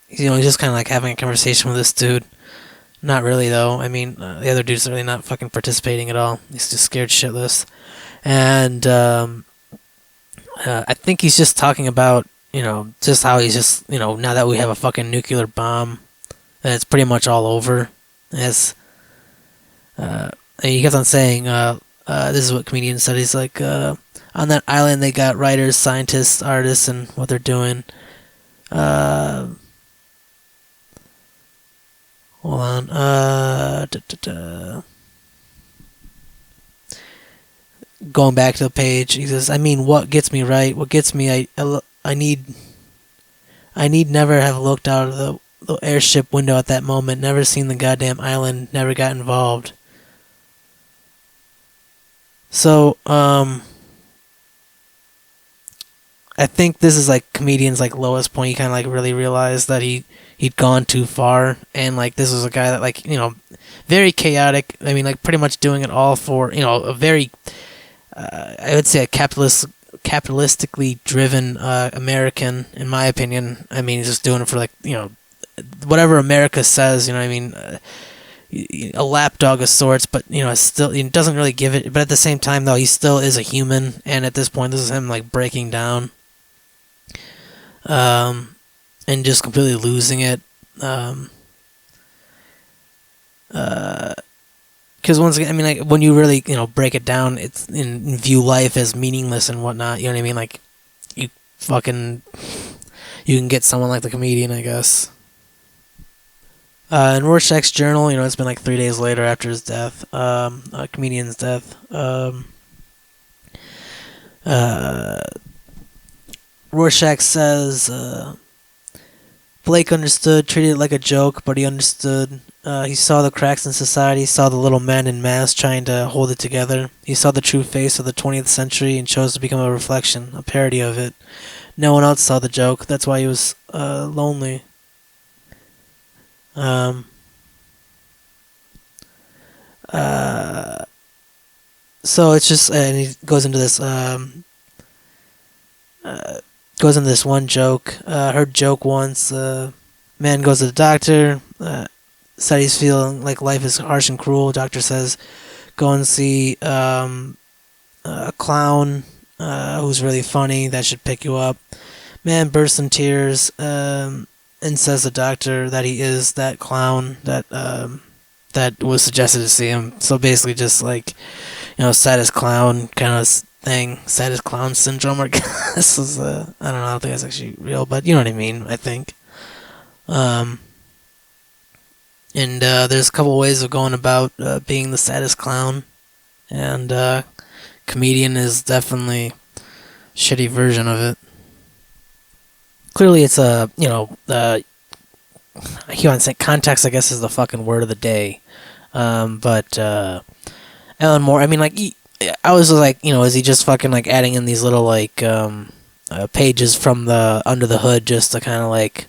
he's just kind of like having a conversation with this dude. Not really, though. I mean, the other dude's really not fucking participating at all. He's just scared shitless. And I think he's just talking about, just how he's just, now that we have a fucking nuclear bomb, that it's pretty much all over. As he kept on saying, this is what comedian said. He's like, on that island they got writers, scientists, artists, and what they're doing. Hold on. Going back to the page, he says, I mean, what gets me right? What gets me, I need never have looked out of the airship window at that moment, never seen the goddamn island, never got involved. So, I think this is like comedian's like lowest point. He kind of like really realized that he'd gone too far, and like this was a guy that like very chaotic. I mean, like pretty much doing it all for a very I would say a capitalistically driven American, in my opinion. I mean, he's just doing it for like whatever America says. I mean. A lapdog of sorts, but still he doesn't really give it. But at the same time, though, he still is a human, and at this point, this is him like breaking down, and just completely losing it. Because once again, I mean, like when you really break it down, it's and view life as meaningless and whatnot. You know what I mean? Like you can get someone like the comedian, I guess. In Rorschach's journal, it's been like 3 days later after his death, a comedian's death. Rorschach says, Blake understood, treated it like a joke, but he understood. He saw the cracks in society, saw the little men in masks trying to hold it together. He saw the true face of the 20th century and chose to become a reflection, a parody of it. No one else saw the joke, that's why he was lonely. So it's just, and he goes into this, one joke. Heard joke once. Man goes to the doctor. Said he's feeling like life is harsh and cruel. Doctor says, go and see a clown who's really funny. That should pick you up. Man bursts in tears. And says the doctor that he is that clown that was suggested to see him. So basically, just like saddest clown kind of thing, saddest clown syndrome. Or this is I don't know. I don't think that's actually real, but you know what I mean. I think. And there's a couple ways of going about being the saddest clown, and comedian is definitely a shitty version of it. Clearly, it's a I keep on saying context. I guess is the fucking word of the day, but Alan Moore. I mean, like, I was like, is he just fucking like adding in these little like pages from the under the hood just to kind of like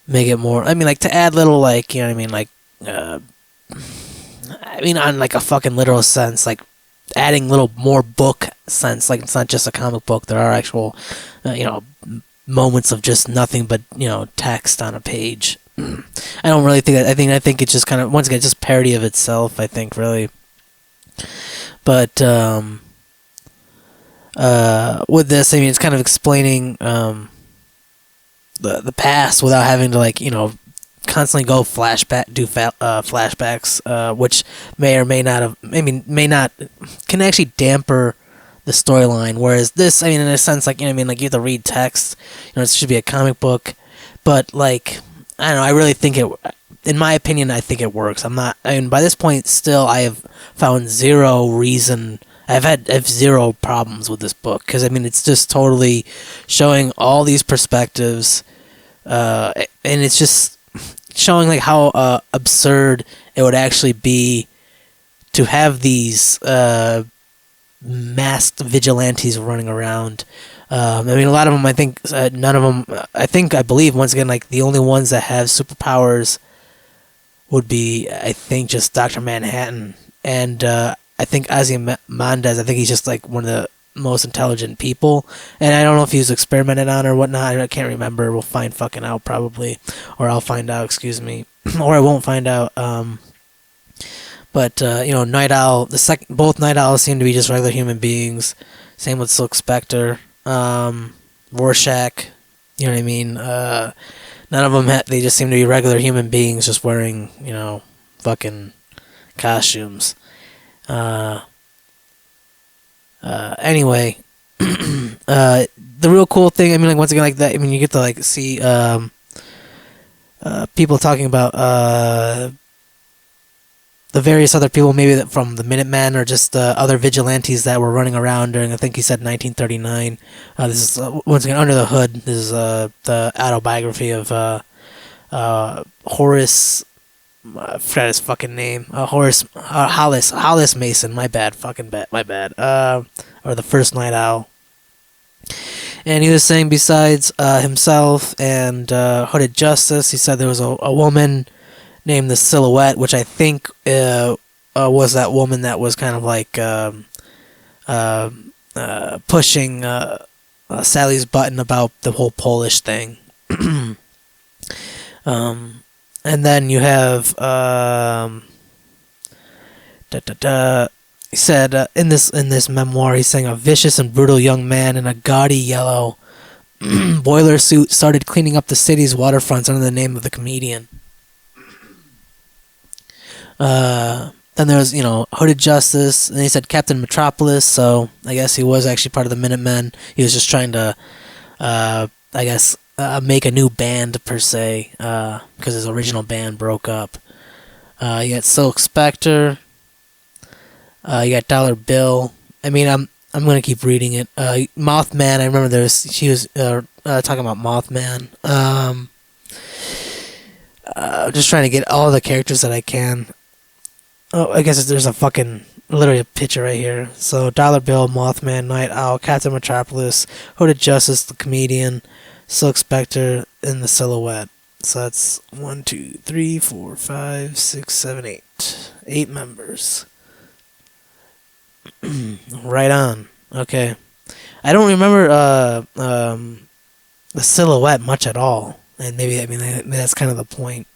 make it more? I mean, like to add little like what I mean, like I mean, on like a fucking literal sense, like adding little more book sense. Like it's not just a comic book. There are actual, moments of just nothing but text on a page. I don't really think that. I think it's just kind of once again just parody of itself. I think really, but with this, I mean, it's kind of explaining the past without having to like constantly go flashbacks, which may or may not have. I mean, may not can actually damper the storyline. Whereas this, I mean, in a sense, like like you have to read text. It should be a comic book, but like. I don't know. I really think it. In my opinion, I think it works. I'm not. I mean, by this point, still, I have found zero reason. I have zero problems with this book because I mean, it's just totally showing all these perspectives, and it's just showing like how absurd it would actually be to have these masked vigilantes running around. I mean, a lot of them, I think, none of them, I believe, once again, like, the only ones that have superpowers would be, I think, just Dr. Manhattan. And I think Ozymandias, I think he's just, like, one of the most intelligent people. And I don't know if he was experimented on or whatnot. I can't remember. We'll find fucking out, probably. Or I'll find out, excuse me. Or I won't find out. But Night Owl, both Night Owls seem to be just regular human beings. Same with Silk Spectre. Rorschach, you know what I mean? None of them they just seem to be regular human beings just wearing, fucking costumes. Anyway, the real cool thing, I mean, like, once again, like that, I mean, you get to, like, see, people talking about, the various other people, maybe from the Minutemen or just other vigilantes that were running around during, I think he said 1939. This is, once again, Under the Hood. This is the autobiography of Horace, I forgot his fucking name. Hollis Mason, my bad. Or the first Night Owl. And he was saying besides himself and Hooded Justice, he said there was a woman named the Silhouette, which I think was that woman that was kind of like pushing Sally's button about the whole Polish thing. And then you have he said in this memoir, he's saying a vicious and brutal young man in a gaudy yellow boiler suit started cleaning up the city's waterfronts under the name of the comedian. Then there was, Hooded Justice, and he said Captain Metropolis, so I guess he was actually part of the Minutemen. He was just trying to, make a new band, per se, because his original band broke up. You got Silk Spectre, you got Dollar Bill. I mean, I'm gonna keep reading it. Mothman, I remember she was talking about Mothman. Just trying to get all the characters that I can. Oh, I guess there's literally a picture right here. So, Dollar Bill, Mothman, Night Owl, Captain Metropolis, Hooded Justice, the comedian, Silk Spectre, and the Silhouette. So that's 1, 2, 3, 4, 5, 6, 7, 8. 8 members. Right on. Okay. I don't remember the Silhouette much at all. And maybe that's kind of the point.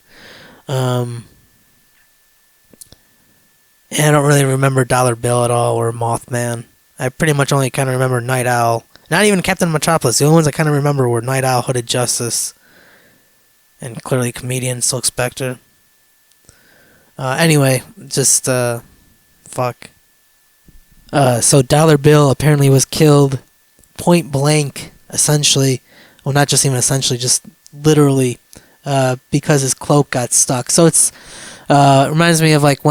And I don't really remember Dollar Bill at all or Mothman. I pretty much only kind of remember Night Owl. Not even Captain Metropolis. The only ones I kind of remember were Night Owl, Hooded Justice, and clearly comedian Silk Spectre. Anyway, just fuck. So Dollar Bill apparently was killed point blank, essentially. Well, not just even essentially, just literally, because his cloak got stuck. So it's reminds me of like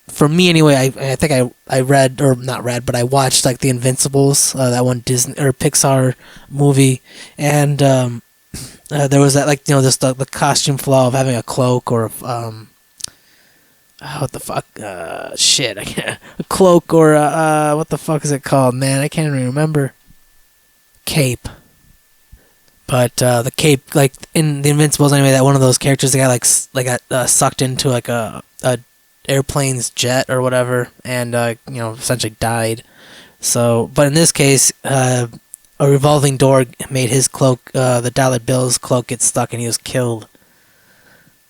for me anyway, I think I read, or not read, but I watched like the Invincibles, that one Disney or Pixar movie, and there was that, like, just the costume flaw of having a cloak or what the fuck? Shit, I can't. A cloak or what the fuck is it called, man? I can't even remember. Cape. But the cape, like in the Invincibles, anyway, that one of those characters that got sucked into like a airplane's jet or whatever, and essentially died. So, but in this case, a revolving door made his cloak, the dollar bill's cloak, get stuck, and he was killed.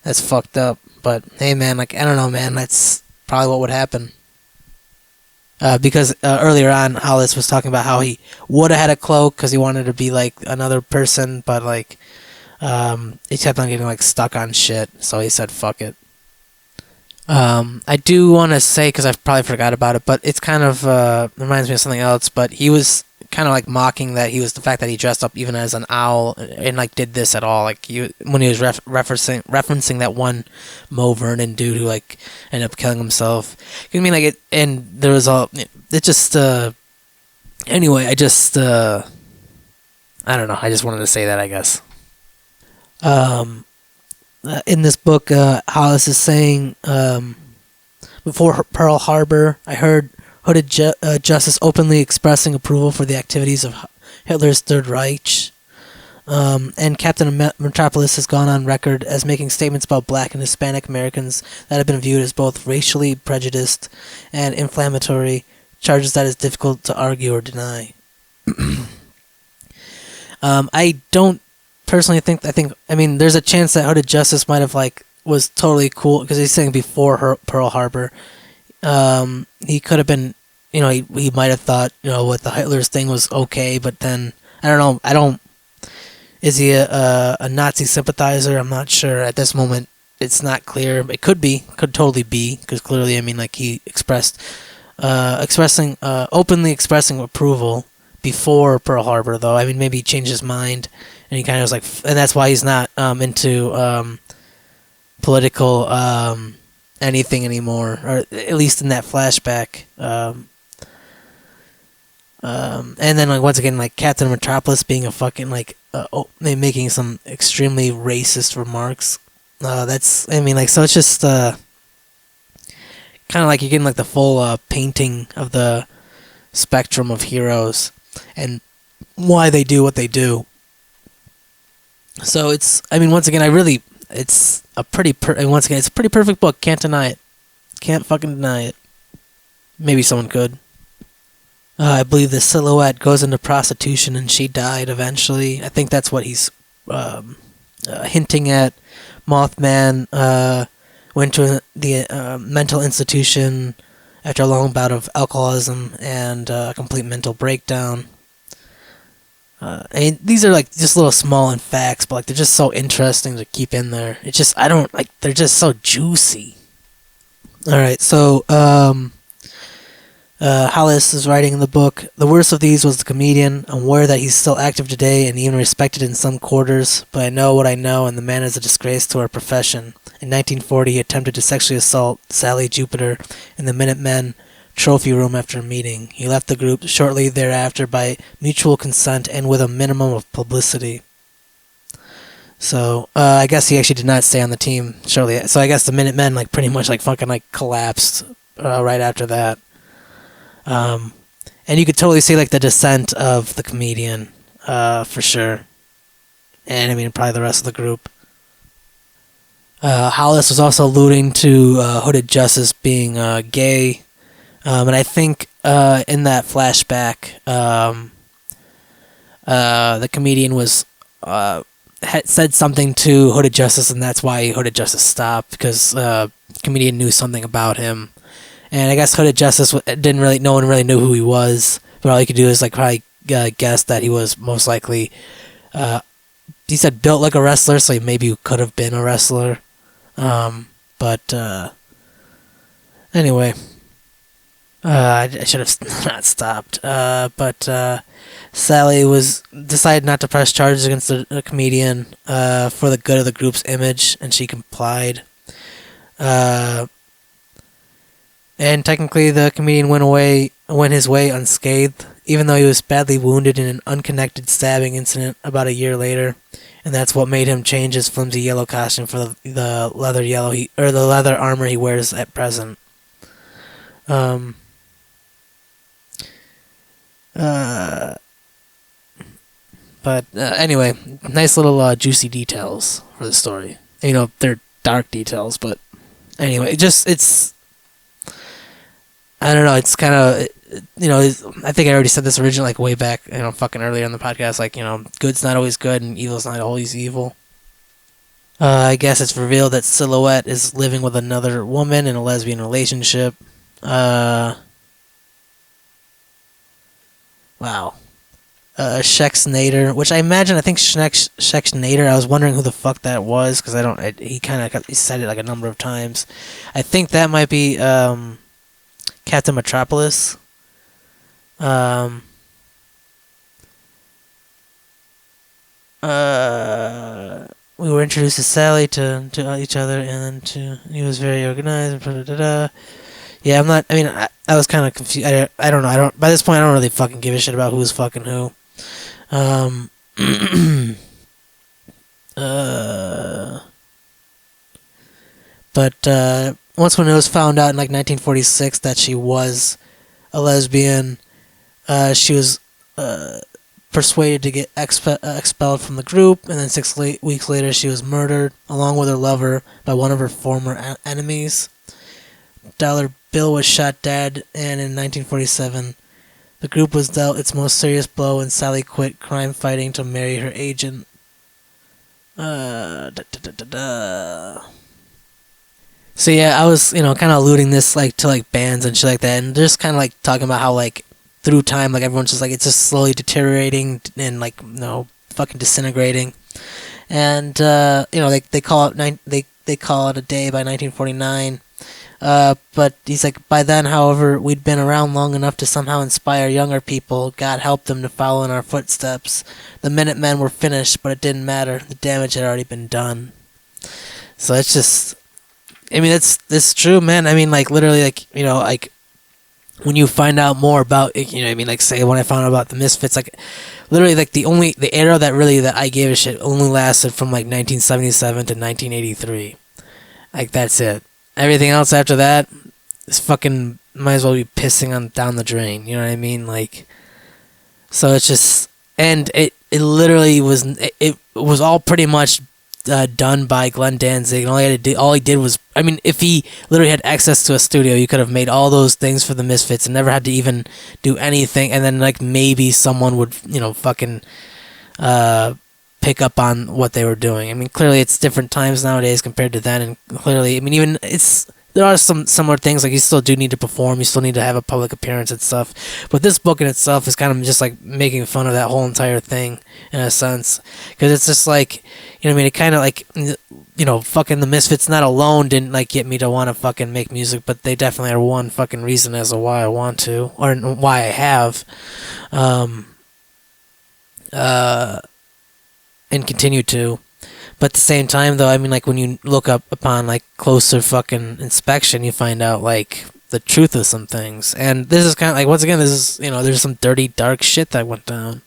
That's fucked up. But hey, man, like I don't know, man. That's probably what would happen. Because earlier on, Hollis was talking about how he would have had a cloak because he wanted to be like another person, but like he kept on getting like stuck on shit, so he said fuck it. I do want to say, because I probably forgot about it, but it's kind of reminds me of something else. But he was kind of like mocking that the fact that he dressed up even as an owl and like did this at all. Like when he was referencing that one Mo Vernon dude who like ended up killing himself. I mean, like and there was it just anyway. I don't know. I just wanted to say that, I guess. In this book, Hollis is saying, before Pearl Harbor, I heard Hooded Justice openly expressing approval for the activities of Hitler's Third Reich. And Captain Metropolis has gone on record as making statements about black and Hispanic Americans that have been viewed as both racially prejudiced and inflammatory, charges that is difficult to argue or deny. I don't personally think there's a chance that Hooded Justice might have was totally cool, because he's saying before Pearl Harbor, he could have been, he might have thought, what the Hitler's thing was okay, but then I don't know. Is he a Nazi sympathizer? I'm not sure at this moment. It's not clear. It could totally be, because clearly, he openly expressing approval before Pearl Harbor, though. Maybe he changed his mind, and he kind of was like, and that's why he's not into political anything anymore, or at least in that flashback. And then once again, Captain Metropolis being a fucking making some extremely racist remarks. So it's just kind of like you're getting the full painting of the spectrum of heroes and why they do what they do. So it's, once again, it's a pretty perfect book. Can't deny it. Can't fucking deny it. Maybe someone could. I believe the Silhouette goes into prostitution and she died eventually. I think that's what he's hinting at. Mothman went to the mental institution after a long bout of alcoholism and a complete mental breakdown. These are just little small facts, but they're just so interesting to keep in there. It's just they're just so juicy. All right, so Hollis is writing in the book, the worst of these was the comedian. I'm aware that he's still active today and even respected in some quarters, but I know what I know, and the man is a disgrace to our profession. In 1940, he attempted to sexually assault Sally Jupiter in the Minutemen trophy room after a meeting. He left the group shortly thereafter by mutual consent and with a minimum of publicity. So, I guess he actually did not stay on the team shortly. So I guess the Minutemen pretty much fucking collapsed right after that. And you could totally see the descent of the comedian, for sure. And probably the rest of the group. Hollis was also alluding to Hooded Justice being gay. And I think in that flashback, the comedian was had said something to Hooded Justice, and that's why Hooded Justice stopped, because the comedian knew something about him. And I guess Hooded Justice no one really knew who he was, but all you could do is probably guess that he was most likely, he said built like a wrestler, so he maybe could have been a wrestler. But anyway, I should have not stopped. But Sally decided not to press charges against the comedian for the good of the group's image, and she complied. And technically, the comedian went his way unscathed, even though he was badly wounded in an unconnected stabbing incident about a year later. and that's what made him change his flimsy yellow costume for the leather yellow the leather armor he wears at present. Um, but anyway, nice little juicy details for the story. They're dark details, but anyway, it's I don't know. It's kind of I think I already said this originally, like way back, fucking earlier in the podcast. Like good's not always good and evil's not always evil. I guess it's revealed that Silhouette is living with another woman in a lesbian relationship. Wow. Shex Nader, which I think Shex Nader, I was wondering who the fuck that was, because he said it like a number of times. I think that might be Captain Metropolis. We were introduced to Sally to each other, and then he was very organized. Yeah, I was kind of confused. I don't know. By this point, I don't really fucking give a shit about who's fucking who. But once when it was found out in like 1946 that she was a lesbian, she was persuaded to get expelled from the group, and then 6 weeks later she was murdered along with her lover by one of her former enemies. Dollar Bill was shot dead, and in 1947 the group was dealt its most serious blow, and Sally quit crime fighting to marry her agent. So yeah, I was kind of alluding this like to like bands and shit like that, and just kind of like talking about how like through time, like everyone's just like it's just slowly deteriorating and like fucking disintegrating, and they call it they call it a day by 1949. But he's like, by then, however, we'd been around long enough to somehow inspire younger people. God helped them to follow in our footsteps. The Minutemen were finished, but it didn't matter. The damage had already been done. So it's just, it's true, man. Like literally, like when you find out more about it, like say when I found out about the Misfits, like literally like the era that I gave a shit only lasted from like 1977 to 1983. Like that's it. Everything else after that is fucking might as well be pissing on down the drain. You know what I mean? Like, so it's just, and it literally was it was all pretty much done by Glenn Danzig. And all he did was, if he literally had access to a studio, you could have made all those things for the Misfits and never had to even do anything. And then like maybe someone would fucking pick up on what they were doing. Clearly it's different times nowadays compared to then, and clearly, even there are some similar things, like you still do need to perform, you still need to have a public appearance and stuff, but this book in itself is kind of just like making fun of that whole entire thing in a sense, because it's just like, it kind of like, fucking the Misfits not alone didn't like get me to want to fucking make music, but they definitely are one fucking reason as to why I want to, or why I have, and continue to. But at the same time, though, like when you look up upon like closer fucking inspection, you find out like the truth of some things. And this is kind of like, once again, this is there's some dirty, dark shit that went down.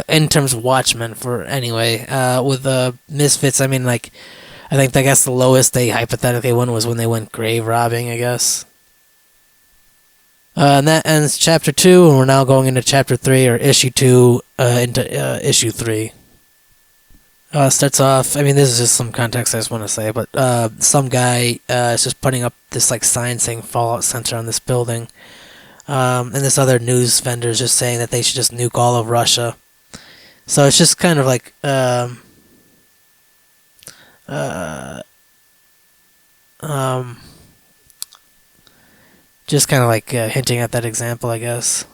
In terms of Watchmen, for anyway, with the Misfits, I guess the lowest they hypothetically went was when they went grave robbing, I guess. And that ends chapter 2, and we're now going into chapter 3, or issue 2, into issue 3. Starts off, this is just some context I just want to say, but some guy is just putting up this like sign saying Fallout Center on this building, and this other news vendor is just saying that they should just nuke all of Russia. So it's just kind of like just kind of like hinting at that example, I guess.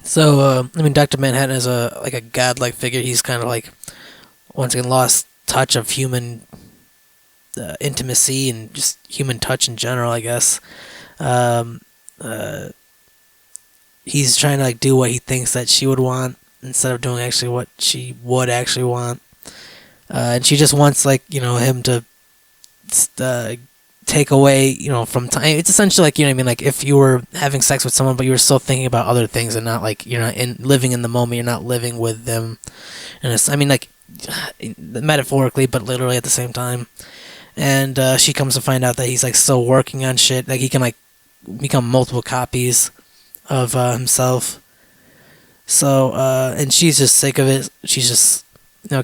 So, Dr. Manhattan is a godlike figure. He's kind of like, once again, lost touch of human intimacy and just human touch in general, I guess. He's trying to like do what he thinks that she would want instead of doing actually what she would actually want. And she just wants him to take away, from time. It's essentially like, what I mean, like if you were having sex with someone, but you were still thinking about other things and not like you're not living in the moment. You're not living with them, and it's, I mean, like metaphorically, but literally at the same time. And she comes to find out that he's like still working on shit. Like he can like become multiple copies of himself. So and she's just sick of it. She's just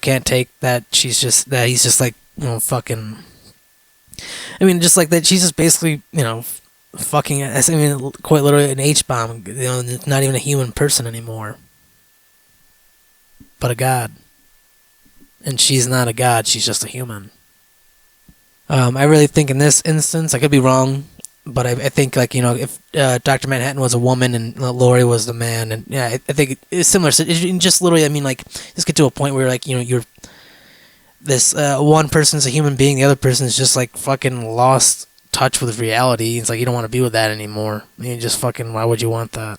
can't take that. She's just that he's just like fucking. I mean, just like that. She's just basically fucking. I mean, quite literally an H bomb. Not even a human person anymore, but a god. And she's not a god. She's just a human. I really think in this instance, I could be wrong, but I think like if Dr. Manhattan was a woman and Laurie was the man, and yeah, I think it's similar. So just literally, I mean, like just get to a point where like you're this one person's a human being, the other person's just like fucking lost touch with reality. It's like you don't want to be with that anymore. You just fucking, why would you want that?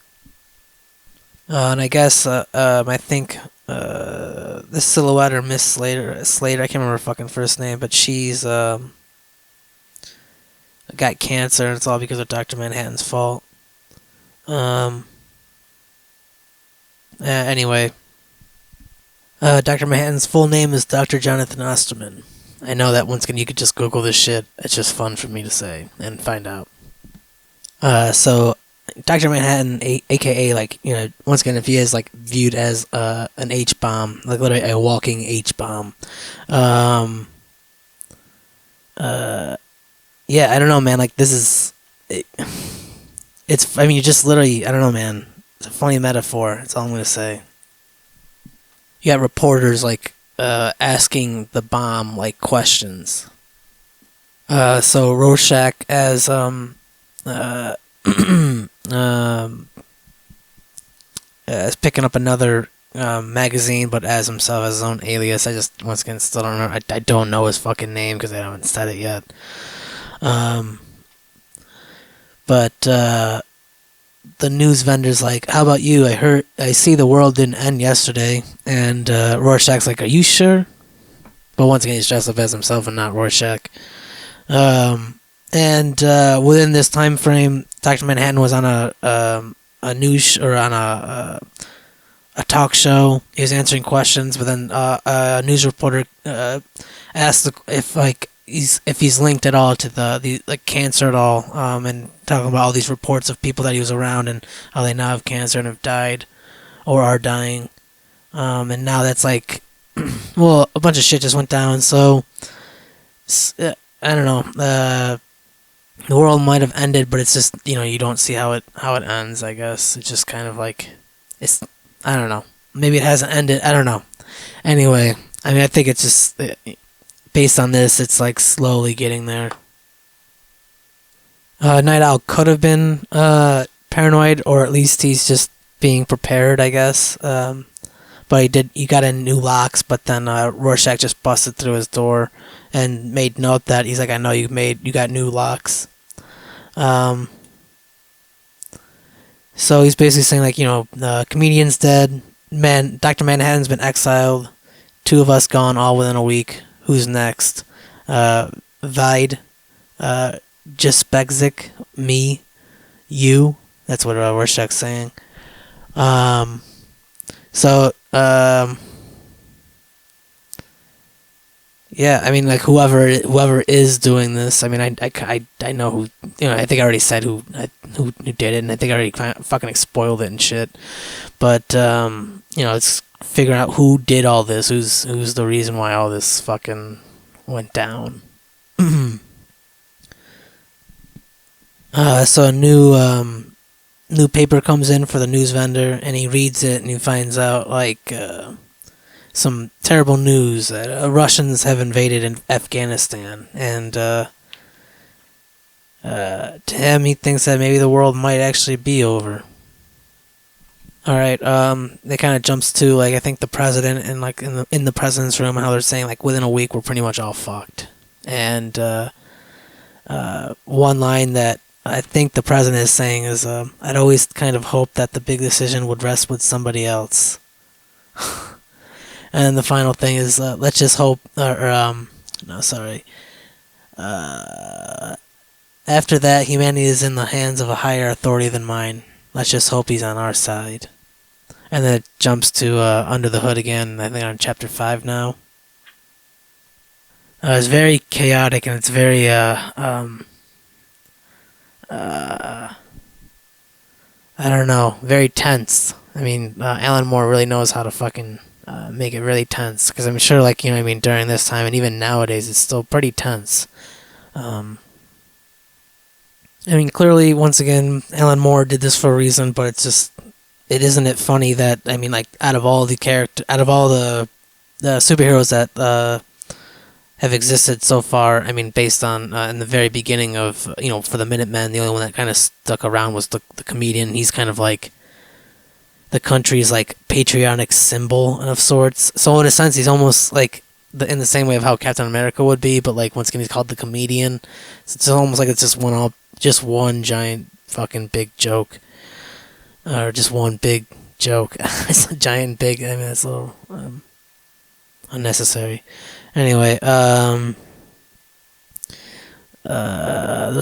And I guess I think this Silhouette or Miss Slater, I can't remember her fucking first name, but she's got cancer, and it's all because of Dr. Manhattan's fault. Anyway, Dr. Manhattan's full name is Dr. Jonathan Osterman. I know that once again you could just Google this shit. It's just fun for me to say and find out. So Dr. Manhattan, aka like once again, if he is like viewed as an H bomb, like literally a walking H bomb. Yeah, I don't know, man. Like this is, it's. I mean, you just literally. I don't know, man. It's a funny metaphor. That's all I'm gonna say. You got reporters like asking the bomb like questions. So Rorschach as is picking up another magazine, but as himself, as his own alias. I just once again still don't know. I don't know his fucking name because I haven't said it yet. But the news vendor's like, "How about you? I see the world didn't end yesterday." And Rorschach's like, "Are you sure?" But once again, he's dressed up as himself and not Rorschach. And within this time frame, Dr. Manhattan was on a news or on a talk show. He was answering questions, but then a news reporter asked if he's linked at all to the like cancer at all, and talking about all these reports of people that he was around and how they now have cancer and have died or are dying, and now that's like, well, a bunch of shit just went down. So I don't know. The world might have ended, but it's just you don't see how it ends. I guess it's just kind of like it's. I don't know. Maybe it hasn't ended. I don't know. Anyway, I mean, I think it's just based on this, it's like slowly getting there. Night Owl could have been paranoid, or at least he's just being prepared, I guess. But he got in new locks, but then Rorschach just busted through his door and made note that he's like, "I know you got new locks." So he's basically saying like, the comedian's dead. Dr. Manhattan's been exiled. 2 of us gone all within a week. Who's next? Vide, Jespegzik, me, you. That's what Rorschach's saying. Yeah, I mean, like whoever is doing this, I mean, I know who, I think I already said who did it, and I think I already fucking spoiled it and shit. But it's figuring out who did all this, who's the reason why all this fucking went down. So a new paper comes in for the news vendor, and he reads it, and he finds out like some terrible news that Russians have invaded in Afghanistan, and to him, he thinks that maybe the world might actually be over. All right, they kind of jumps to like I think the president and like in the president's room, and how they're saying like within a week we're pretty much all fucked. And one line that I think the president is saying is, "I'd always kind of hoped that the big decision would rest with somebody else." And the final thing is, let's just hope, no, sorry. After that, humanity is in the hands of a higher authority than mine. Let's just hope he's on our side. And then it jumps to Under the Hood again, I think on chapter 5 now. It's very chaotic and it's very, I don't know, very tense. I mean, Alan Moore really knows how to fucking make it really tense. Because I'm sure, like, you know what I mean, during this time and even nowadays, it's still pretty tense. I mean, clearly, once again, Alan Moore did this for a reason, but it's just, isn't it funny that, I mean, like, out of all the superheroes that have existed so far, I mean, based on, in the very beginning of, you know, for the Minutemen, the only one that kind of stuck around was the comedian. He's kind of like the country's, like, patriotic symbol of sorts. So, in a sense, he's almost like, in the same way of how Captain America would be, but, like, once again, he's called the comedian. So it's almost like it's just one giant fucking big joke. Or just one big joke. It's a giant big, I mean, it's a little unnecessary. Anyway, there's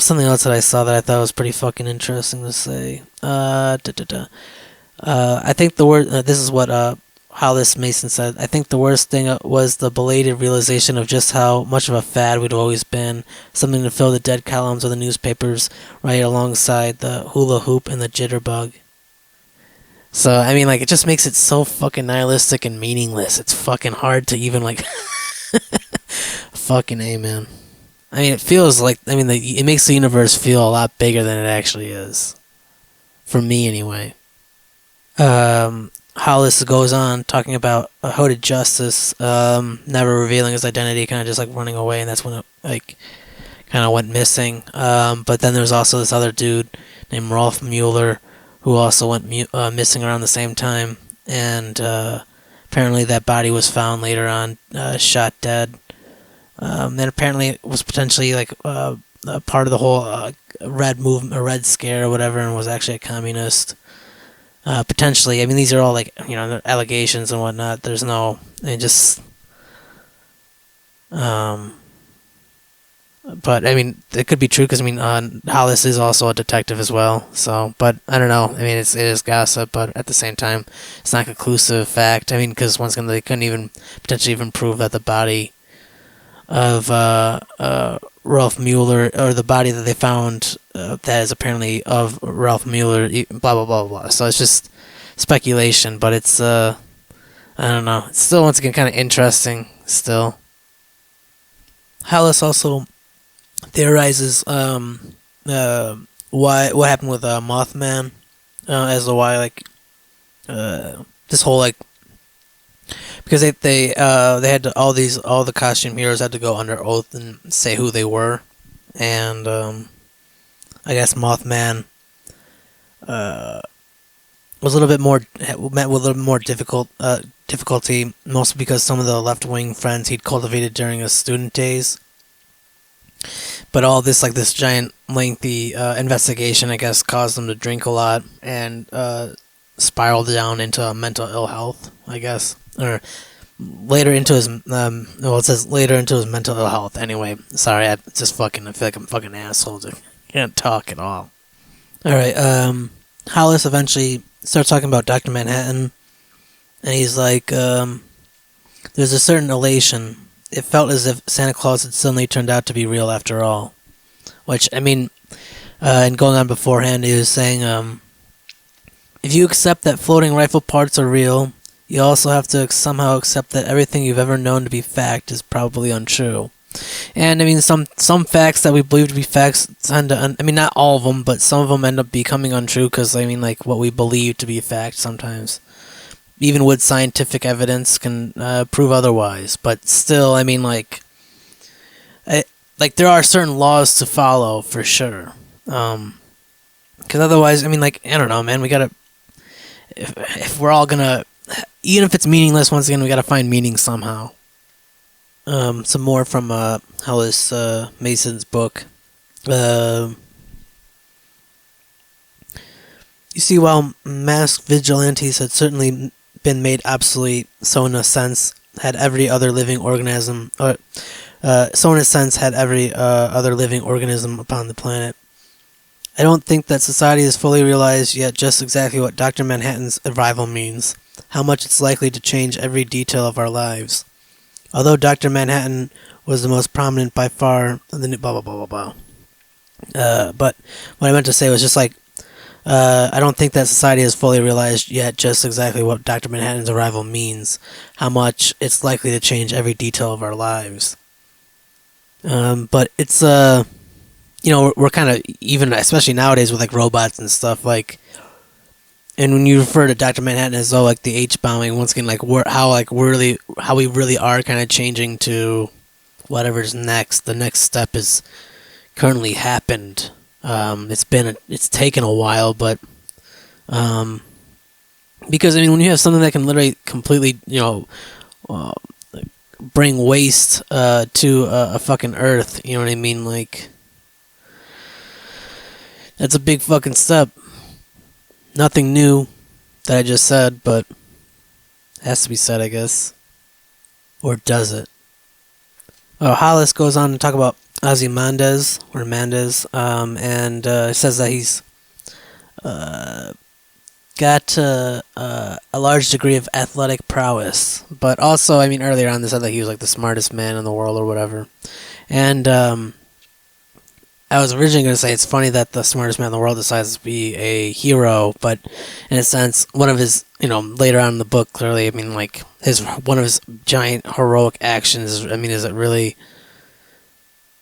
something else that I saw that I thought was pretty fucking interesting to say. I think the word, this is what Hollis Mason said, I think the worst thing was the belated realization of just how much of a fad we'd always been. Something to fill the dead columns of the newspapers right alongside the hula hoop and the jitterbug. So, I mean, like, it just makes it so fucking nihilistic and meaningless. It's fucking hard to even, like... fucking A, man. I mean, it feels like... I mean, it makes the universe feel a lot bigger than it actually is. For me, anyway. Hollis goes on talking about a Hooded Justice never revealing his identity, kind of just, like, running away, and that's when it, like, kind of went missing. But then there's also this other dude named Rolf Mueller, who also went missing around the same time, and apparently that body was found later on, shot dead. And apparently it was potentially like a part of the whole Red movement, or Red Scare, or whatever, and was actually a communist. Potentially, I mean, these are all, like, you know, allegations and whatnot. There's no, I mean, just, but I mean, it could be true because I mean, Hollis is also a detective as well. So, but I don't know. I mean, it is gossip, but at the same time, it's not a conclusive fact. I mean, because once again, they couldn't even potentially even prove that the body of Ralph Mueller, or the body that they found that is apparently of Ralph Mueller, blah blah blah blah. So it's just speculation, but it's I don't know. It's still, once again, kind of interesting. Still, Hollis also theorizes what happened with Mothman, as to why, like, this whole, like, because they had to, all the costume heroes had to go under oath and say who they were, and I guess Mothman was a little bit more, met with a little more difficulty, mostly because some of the left-wing friends he'd cultivated during his student days. But all this, like, this giant lengthy investigation, I guess, caused him to drink a lot and spiraled down into mental ill health, I guess, or later into his well, it says later into his mental ill health. Anyway, sorry, I feel like I'm a fucking asshole. I can't talk at all. All right, Hollis eventually starts talking about Dr. Manhattan, and he's like, there's a certain elation. It felt as if Santa Claus had suddenly turned out to be real after all. Which, I mean, and going on beforehand, he was saying, if you accept that floating rifle parts are real, you also have to somehow accept that everything you've ever known to be fact is probably untrue. And, I mean, some facts that we believe to be facts tend to, I mean, not all of them, but some of them end up becoming untrue because, I mean, like, what we believe to be fact sometimes, even with scientific evidence, can prove otherwise. But still, I mean, like there are certain laws to follow for sure. Because otherwise, I mean, like, I don't know, man. We gotta, if we're all gonna, even if it's meaningless, once again, we gotta find meaning somehow. Some more from Hollis Mason's book. You see, while masked vigilantes had certainly been made obsolete, so in a sense had every other living organism, so in a sense had every other living organism upon the planet. I don't think that society has fully realized yet just exactly what Dr. Manhattan's arrival means, how much it's likely to change every detail of our lives. Although Dr. Manhattan was the most prominent by far, the new blah blah blah blah blah. But what I meant to say was just like, I don't think that society has fully realized yet just exactly what Dr. Manhattan's arrival means, how much it's likely to change every detail of our lives. But it's we're kind of, even especially nowadays with like robots and stuff, like, and when you refer to Dr. Manhattan as though like the H bombing, once again, like how we really are kind of changing to whatever's next. The next step is currently happened. It's taken a while, but because I mean, when you have something that can literally completely, bring waste to a fucking Earth, you know what I mean? Like, that's a big fucking step. Nothing new that I just said, but it has to be said, I guess. Or does it? Oh, Hollis goes on to talk about Ozymandias, or Mendez, and says that he's got a large degree of athletic prowess. But also, I mean, earlier on they said that he was like the smartest man in the world or whatever. And I was originally going to say it's funny that the smartest man in the world decides to be a hero, but in a sense, one of his, later on in the book, clearly, I mean, like, one of his giant heroic actions, I mean, is it really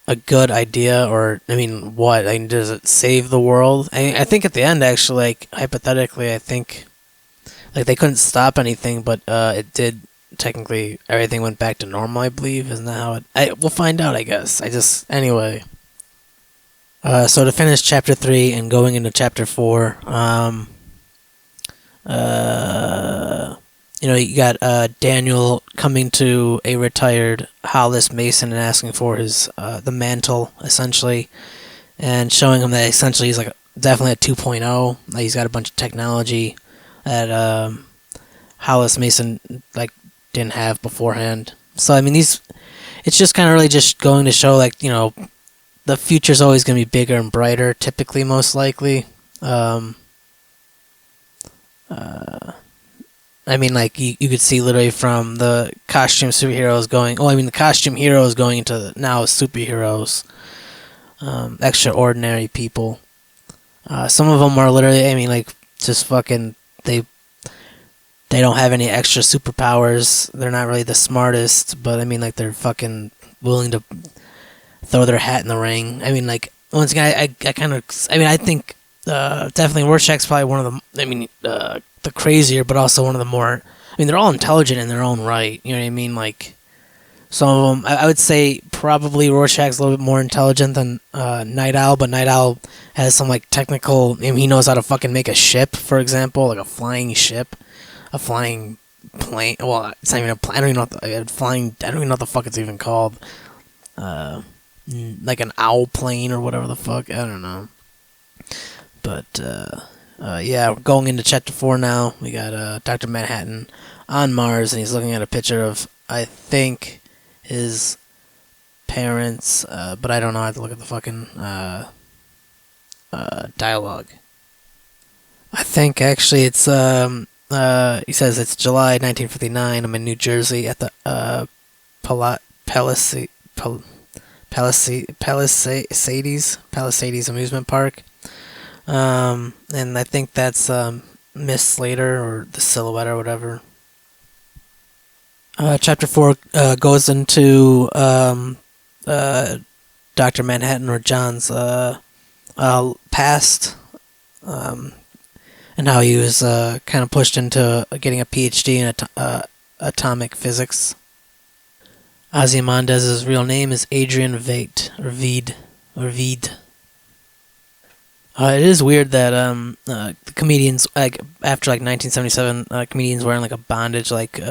a good idea, or, I mean, what? I mean, does it save the world? I think at the end, actually, like, hypothetically, I think, like, they couldn't stop anything, but it did, technically, everything went back to normal, I believe. Isn't that how it... we'll find out, I guess. Anyway... so to finish chapter 3 and going into chapter 4, you got Daniel coming to a retired Hollis Mason and asking for his the mantle, essentially, and showing him that essentially he's like definitely a 2.0. Like, he's got a bunch of technology that Hollis Mason like didn't have beforehand. So I mean, it's just kind of really just going to show, like, the future's always going to be bigger and brighter, typically, most likely. I mean, like, you could see literally from the costume superheroes going... Oh, I mean, the costume heroes going into now superheroes. Extraordinary people. Some of them are literally, I mean, like, just fucking... They don't have any extra superpowers. They're not really the smartest, but, I mean, like, they're fucking willing to... throw their hat in the ring. I mean, like, once again, I think definitely Rorschach's probably one of the, the crazier, but also one of the more, I mean, they're all intelligent in their own right, you know what I mean? Like, some of them, I would say probably Rorschach's a little bit more intelligent than Night Owl, but Night Owl has some, like, technical, I mean, he knows how to fucking make a ship, for example, like a flying ship, a flying plane, well, it's not even a plane, I don't even know what the fuck it's even called, like an owl plane or whatever the fuck, I don't know. But yeah, we're going into chapter 4 now. We got Dr. Manhattan on Mars, and he's looking at a picture of, I think, his parents, but I don't know. I have to look at the fucking dialogue. I think actually it's he says it's July 1959. I'm in New Jersey at the Palisades amusement park, and I think that's Miss Slater or the Silhouette or whatever. Chapter 4 goes into Dr. Manhattan or John's past, and how he was kind of pushed into getting a PhD in atomic physics. Ozymandias' real name is Adrian Veidt, or Veed. It is weird that the comedians, like, after like 1977, comedians wearing like a bondage like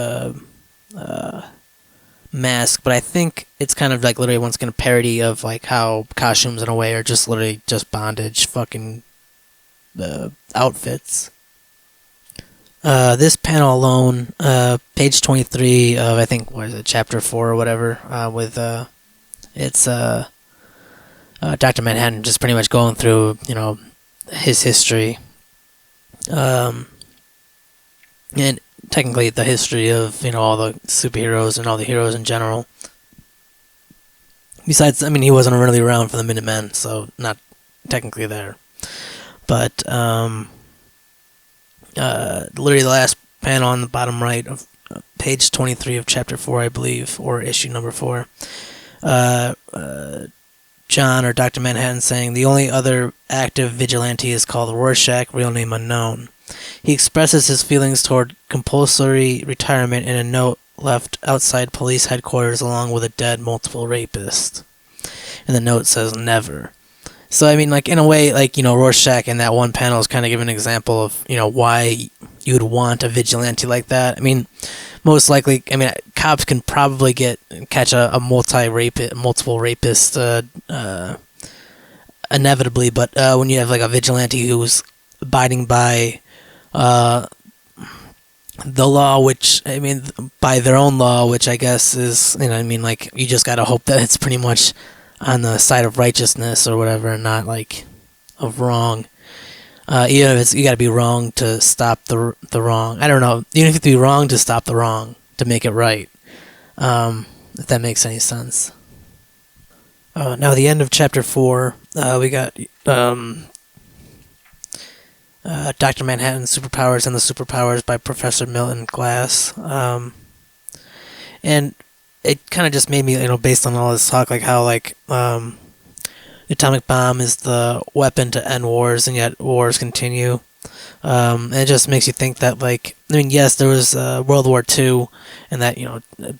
mask, but I think it's kind of like literally once again a parody of like how costumes in a way are just literally just bondage fucking outfits. This panel alone, page 23 of, I think, what is it, chapter 4 or whatever, with It's Dr. Manhattan just pretty much going through, his history, um, and technically the history of, all the superheroes and all the heroes in general. Besides, I mean, he wasn't really around for the Minutemen, so not technically there. But literally the last panel on the bottom right of page 23 of chapter 4, I believe, or issue number 4. John or Dr. Manhattan saying the only other active vigilante is called Rorschach, real name unknown. He expresses his feelings toward compulsory retirement in a note left outside police headquarters along with a dead multiple rapist. And the note says never. So, I mean, like, in a way, like, Rorschach in that one panel is kind of giving an example of, why you would want a vigilante like that. I mean, most likely, cops can probably catch a multiple rapist, inevitably, but when you have, like, a vigilante who's abiding by, the law, which, by their own law, which I guess is, like, you just gotta hope that it's pretty much on the side of righteousness or whatever, and not like of wrong. Even if you got to be wrong to stop the wrong. I don't know. Even if you have to be wrong to stop the wrong to make it right. If that makes any sense. Now, at the end of chapter 4, we got Dr. Manhattan's Superpowers and the Superpowers by Professor Milton Glass. And it kind of just made me, based on all this talk, like how, like, the atomic bomb is the weapon to end wars, and yet wars continue. And it just makes you think that, like, yes, there was World War II, and that,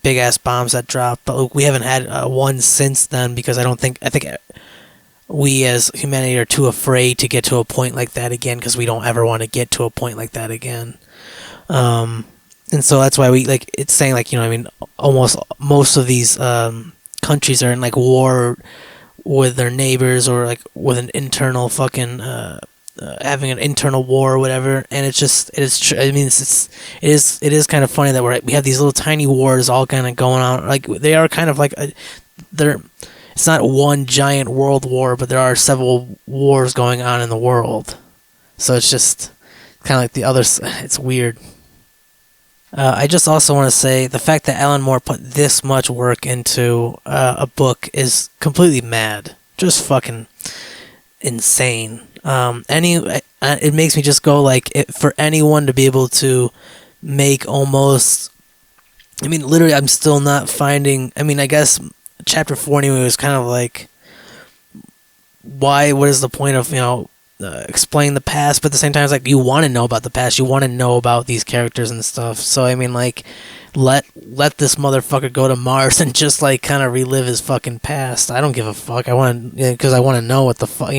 big-ass bombs that dropped, but we haven't had one since then, because I think we as humanity are too afraid to get to a point like that again, because we don't ever want to get to a point like that again. And so that's why we, like, it's saying, like, almost most of these countries are in, like, war with their neighbors, or, like, with an internal fucking having an internal war or whatever. And it's just, it is kind of funny that we have these little tiny wars all kind of going on. Like, they are kind of like it's not one giant world war, but there are several wars going on in the world. So it's just kind of like the other. It's weird. I just also want to say the fact that Alan Moore put this much work into a book is completely mad. Just fucking insane. It makes me just go, like, for anyone to be able to make almost, literally, I'm still not finding, I guess chapter 4 anyway was kind of like, what is the point of, explain the past, but at the same time, it's like, you want to know about the past, you want to know about these characters and stuff. So like, let this motherfucker go to Mars and just, like, kind of relive his fucking past. I don't give a fuck. I want to, because I want to know what the fuck,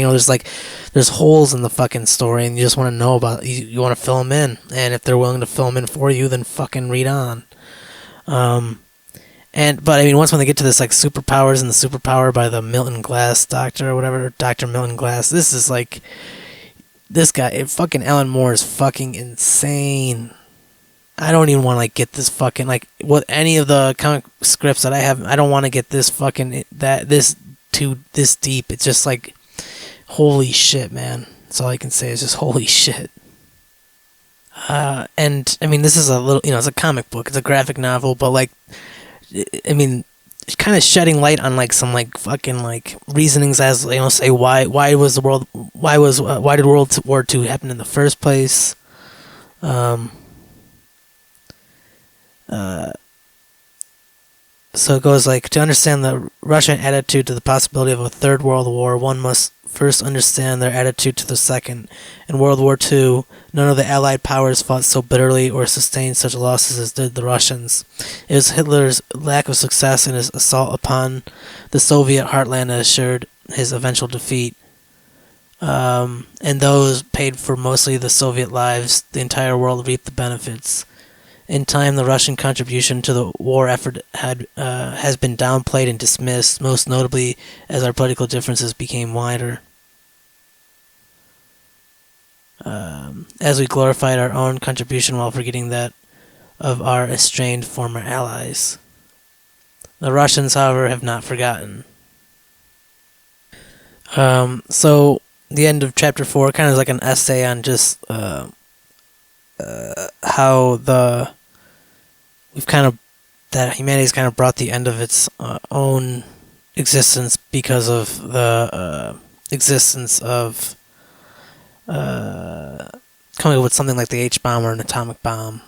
there's holes in the fucking story, and you just want to know about, you want to fill them in, and if they're willing to fill them in for you, then fucking read on. But once when they get to this, like, Superpowers and the Superpower by the Milton Glass doctor or whatever, Dr. Milton Glass, this is like, this guy, fucking Alan Moore is fucking insane. I don't even want to, like, get this fucking, like, with any of the comic scripts that I have, I don't want to get this fucking, this deep. It's just like, holy shit, man. That's all I can say is just holy shit. And, this is a little, it's a comic book, it's a graphic novel, but, like, kind of shedding light on, like, some, like, fucking, like, reasonings as, say why did World War II happen in the first place. So it goes, like, to understand the Russian attitude to the possibility of a third world war, one must first understand their attitude to the second. In World War II, none of the Allied powers fought so bitterly or sustained such losses as did the Russians. It was Hitler's lack of success in his assault upon the Soviet heartland that assured his eventual defeat. And those paid for mostly the Soviet lives. The entire world reaped the benefits. In time, the Russian contribution to the war effort has been downplayed and dismissed, most notably as our political differences became wider. As we glorified our own contribution while forgetting that of our estranged former allies. The Russians, however, have not forgotten. So the end of chapter 4 kind of is like an essay on just how we've kind of that humanity's kind of brought the end of its own existence because of the existence of coming up with something like the H bomb or an atomic bomb.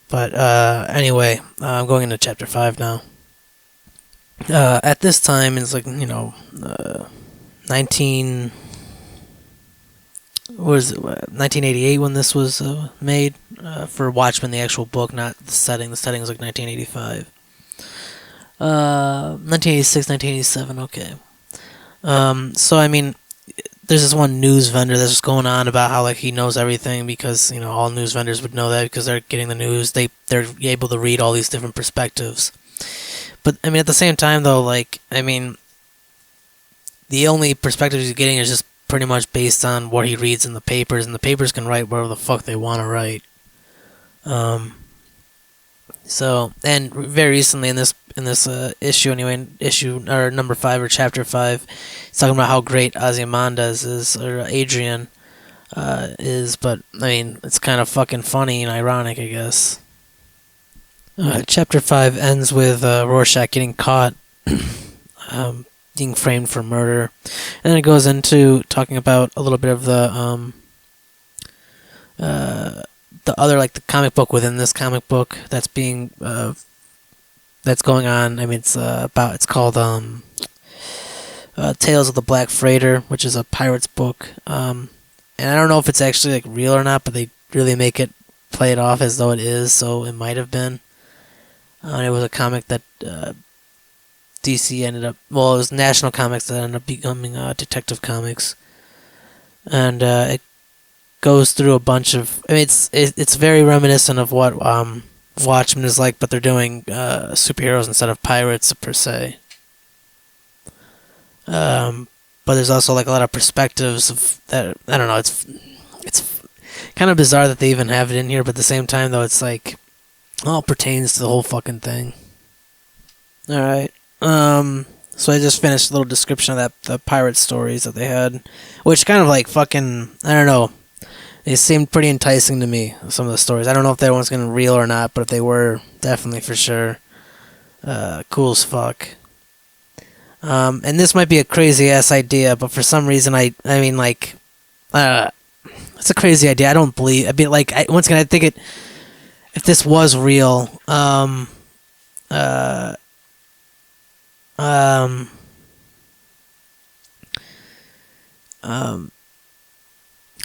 But anyway, I'm going into chapter 5 now. At this time, it's like 19. What was it? 1988 when this was made for Watchmen, the actual book, not the setting. The setting was like 1985. 1986, 1987. Okay. So I mean, there's this one news vendor that's just going on about how like he knows everything because all news vendors would know that because they're getting the news. They're able to read all these different perspectives. But I mean, at the same time though, like I mean, the only perspective he's getting is just pretty much based on what he reads in the papers, and the papers can write whatever the fuck they want to write. So, and very recently in this issue anyway, issue or number 5 or chapter 5, it's talking about how great Ozymandias is, or Adrian is, but I mean it's kind of fucking funny and ironic, I guess. Chapter 5 ends with Rorschach getting caught, being framed for murder, and then it goes into talking about a little bit of the other, like the comic book within this comic book that's being that's going on. I mean, it's called Tales of the Black Freighter, which is a pirate's book, and I don't know if it's actually like real or not, but they really make it play it off as though it is, so it might have been. It was a comic that DC ended up, well, it was National Comics that ended up becoming Detective Comics, and it goes through a bunch of. I mean, it's very reminiscent of what Watchmen is like, but they're doing superheroes instead of pirates per se. But there's also like a lot of perspectives of that. I don't know. It's kind of bizarre that they even have it in here, but at the same time, though, it's like all pertains to the whole fucking thing. All right. So I just finished a little description of the pirate stories that they had, which kind of like fucking, I don't know, they seemed pretty enticing to me, some of the stories. I don't know if that one's gonna be real or not, but if they were, definitely for sure, cool as fuck. And this might be a crazy ass idea, but for some reason it's a crazy idea. I don't believe, once again, I think if this was real, because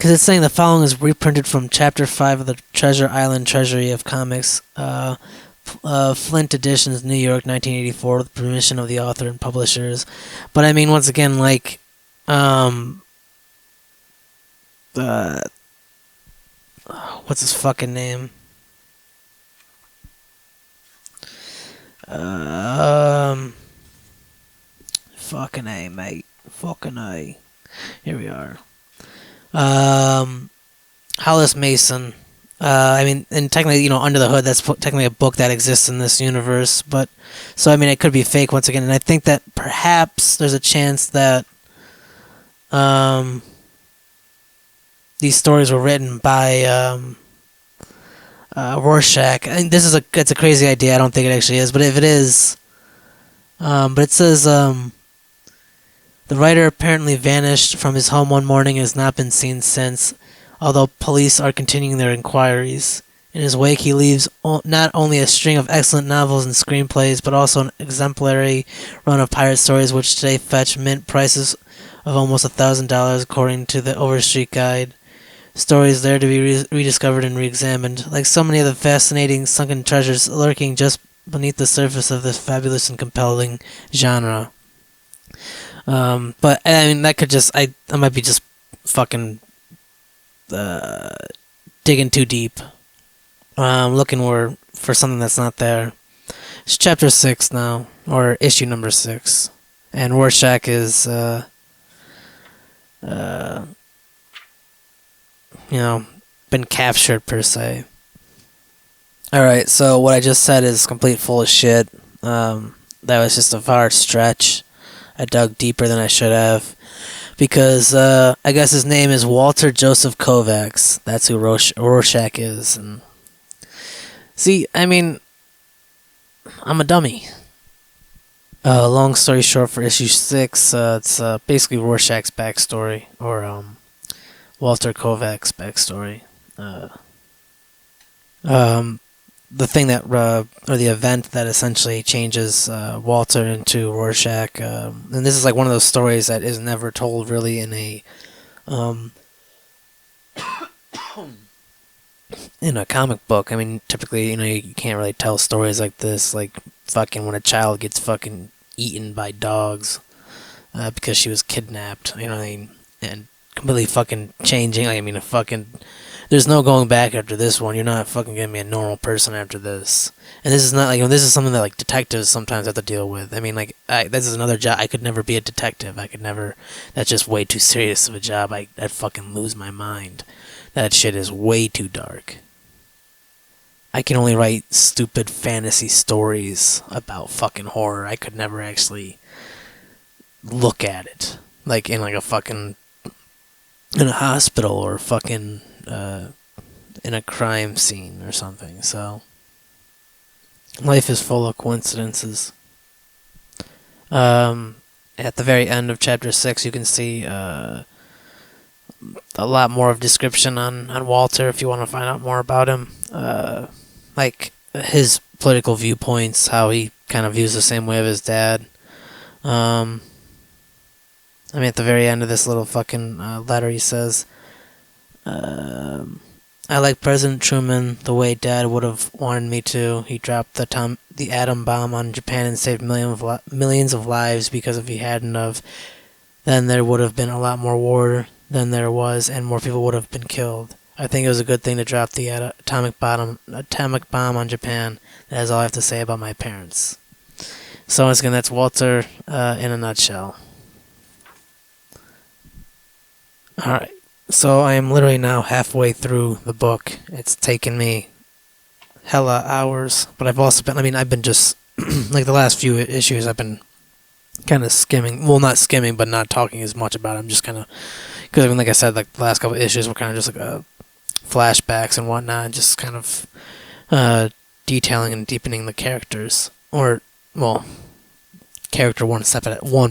it's saying the following is reprinted from Chapter 5 of the Treasure Island Treasury of Comics, Flint Editions, New York, 1984, with permission of the author and publishers. But I mean, once again, like, what's his fucking name? Fucking A, mate. Fucking A. Here we are. Hollis Mason. I mean, and technically, Under the Hood, that's technically a book that exists in this universe, but, so, I mean, it could be fake once again, and I think that perhaps there's a chance that, these stories were written by, Rorschach. I mean, it's a crazy idea, I don't think it actually is, but if it is, but it says, the writer apparently vanished from his home one morning and has not been seen since, although police are continuing their inquiries. In his wake, he leaves not only a string of excellent novels and screenplays, but also an exemplary run of pirate stories which today fetch mint prices of almost $1,000 according to the Overstreet Guide. Stories there to be rediscovered and re-examined, like so many of the fascinating sunken treasures lurking just beneath the surface of this fabulous and compelling genre. But I mean, that could just I might be just fucking digging too deep. Looking for something that's not there. It's chapter 6 now, or issue number 6, and Rorschach is been captured per se. Alright, so what I just said is complete full of shit. That was just a far stretch. I dug deeper than I should have because I guess his name is Walter Joseph Kovacs. That's who Rorschach is. And see, I mean, I'm a dummy. Long story short, for issue 6, it's basically Rorschach's backstory, or Walter Kovacs' backstory. The thing that, or the event that essentially changes Walter into Rorschach, and this is like one of those stories that is never told really in a in a comic book. I mean, typically, you can't really tell stories like this, like fucking when a child gets fucking eaten by dogs because she was kidnapped. You know what I mean? And completely fucking changing. Like, I mean, there's no going back after this one. You're not fucking gonna be a normal person after this. And this is not like, this is something that like detectives sometimes have to deal with. I mean, like, this is another job. I could never be a detective. I could never. That's just way too serious of a job. I'd fucking lose my mind. That shit is way too dark. I can only write stupid fantasy stories about fucking horror. I could never actually look at it. Like in like a fucking, in a hospital or fucking in a crime scene or something. So life is full of coincidences. At the very end of chapter 6, you can see a lot more of description on Walter if you want to find out more about him. Like his political viewpoints, how he kind of views the same way of his dad. I mean, at the very end of this little fucking letter, he says, I like President Truman the way Dad would have wanted me to. He dropped the atom bomb on Japan and saved millions of lives, because if he hadn't of, then there would have been a lot more war than there was, and more people would have been killed. I think it was a good thing to drop the atomic bomb on Japan. That is all I have to say about my parents. So once again, that's Walter in a nutshell. Alright, so I am literally now halfway through the book. It's taken me hella hours, but I've also been, I've been just, like the last few issues, I've been kind of skimming, well, not skimming, but not talking as much about it. I'm just kind of, because like I said, like the last couple of issues were kind of just like flashbacks and whatnot, and just kind of detailing and deepening the characters, or, well, character one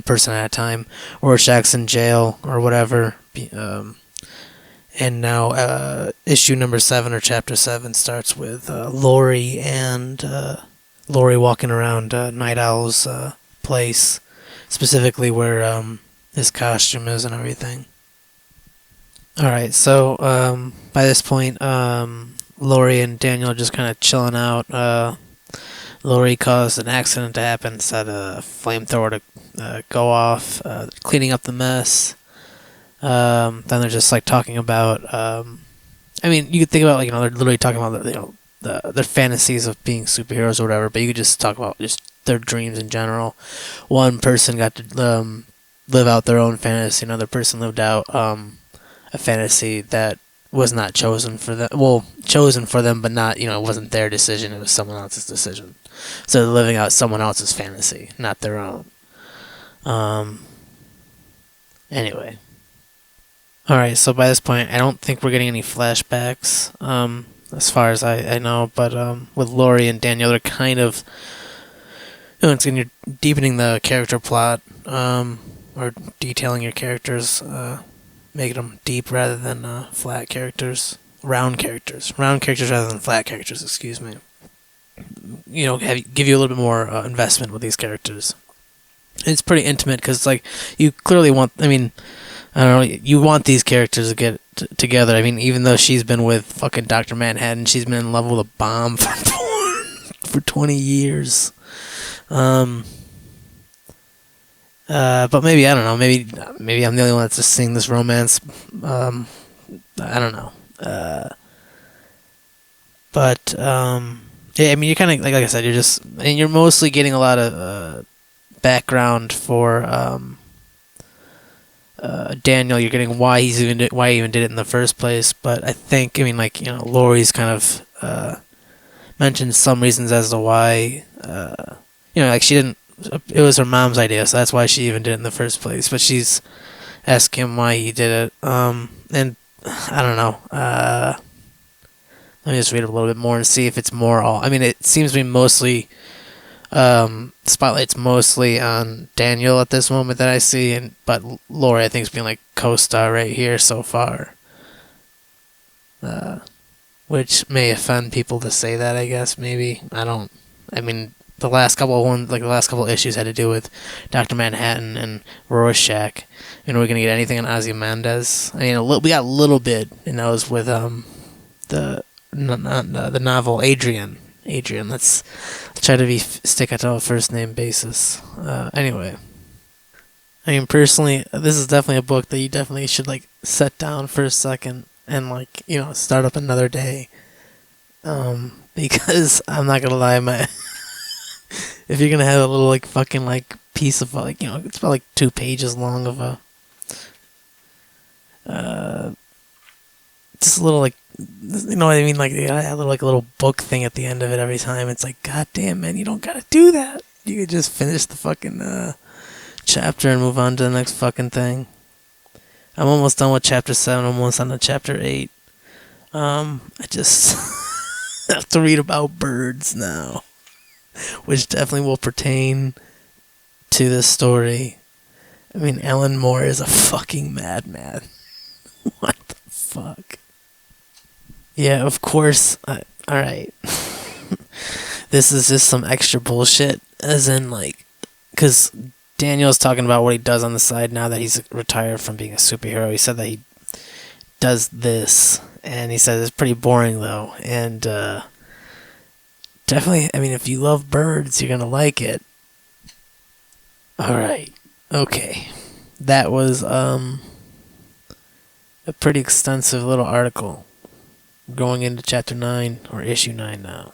person at a time, or Shaq's in jail, or whatever. And now issue number 7, or chapter 7, starts with Lori walking around Night Owl's place, specifically where his costume is and everything. Alright, so by this point, Lori and Daniel are just kind of chilling out. Lori caused an accident to happen, set a flamethrower to go off, cleaning up the mess. Then they're just like talking about, you could think about, like, they're literally talking about, their fantasies of being superheroes or whatever, but you could just talk about just their dreams in general. One person got to live out their own fantasy, another person lived out a fantasy that was not chosen for them. Well, chosen for them, but not, it wasn't their decision, it was someone else's decision. So they're living out someone else's fantasy, not their own. Anyway. Alright, so by this point, I don't think we're getting any flashbacks, as far as I know, but with Lori and Daniel, they're kind of, you're deepening the character plot, or detailing your characters, making them deep rather than flat characters. Round characters rather than flat characters, excuse me. Give you a little bit more investment with these characters. It's pretty intimate, because, like, you clearly want, I don't know, you want these characters to get together. Even though she's been with fucking Dr. Manhattan, she's been in love with a bomb for 20 years. But maybe, I don't know, maybe I'm the only one that's just seeing this romance. I don't know. But, yeah, you're kind of, like I said, you're mostly getting a lot of background for Daniel. You're getting why he even did it in the first place. But I think, Lori's kind of mentioned some reasons as to why, she didn't it was her mom's idea, so that's why she even did it in the first place. But she's asking him why he did it. And I don't know. Let me just read a little bit more and see if it's more all. I mean, it seems to be mostly spotlight's mostly on Daniel at this moment that I see, but Lori I think is being like co-star right here so far, which may offend people to say that. I guess maybe I don't. I mean, the last couple issues had to do with Dr. Manhattan and Rorschach. And we're gonna get anything on Ozymandias. I mean, we got a little bit, and that was with the novel Adrian. Let's try to stick it to a first name basis. Anyway, I mean, personally, this is definitely a book that you definitely should like set down for a second and like start up another day. Because I'm not gonna lie, if you're gonna have a little like fucking like piece of like it's about like 2 pages long of a just a little like what I mean, like a little book thing at the end of it every time. It's like, god damn, man, you don't gotta do that. You could just finish the fucking chapter and move on to the next fucking thing. I'm almost done with chapter 7. I'm almost on to chapter 8. I just have to read about birds now, which definitely will pertain to this story. I mean, Alan Moore is a fucking madman. What the fuck? Yeah, of course. Alright. This is just some extra bullshit. As in, like, because Daniel's talking about what he does on the side now that he's retired from being a superhero. He said that he does this, and he says it's pretty boring, though. And, definitely, I mean, if you love birds, you're gonna like it. Alright. Okay. That was, a pretty extensive little article. Going into chapter 9, or issue 9 now.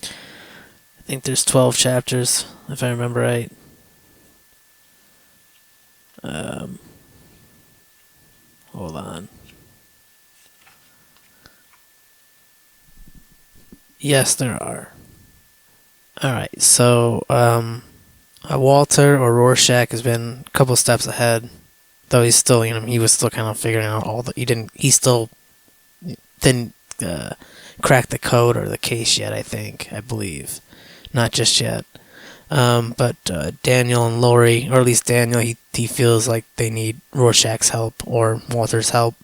I think there's 12 chapters, if I remember right. Hold on. Yes, there are. Alright, so, Walter, or Rorschach, has been a couple steps ahead. Though he's still, he was still kind of figuring out he still didn't crack the code or the case yet, I believe. Not just yet. But Daniel and Lori, or at least Daniel, he feels like they need Rorschach's help or Walter's help.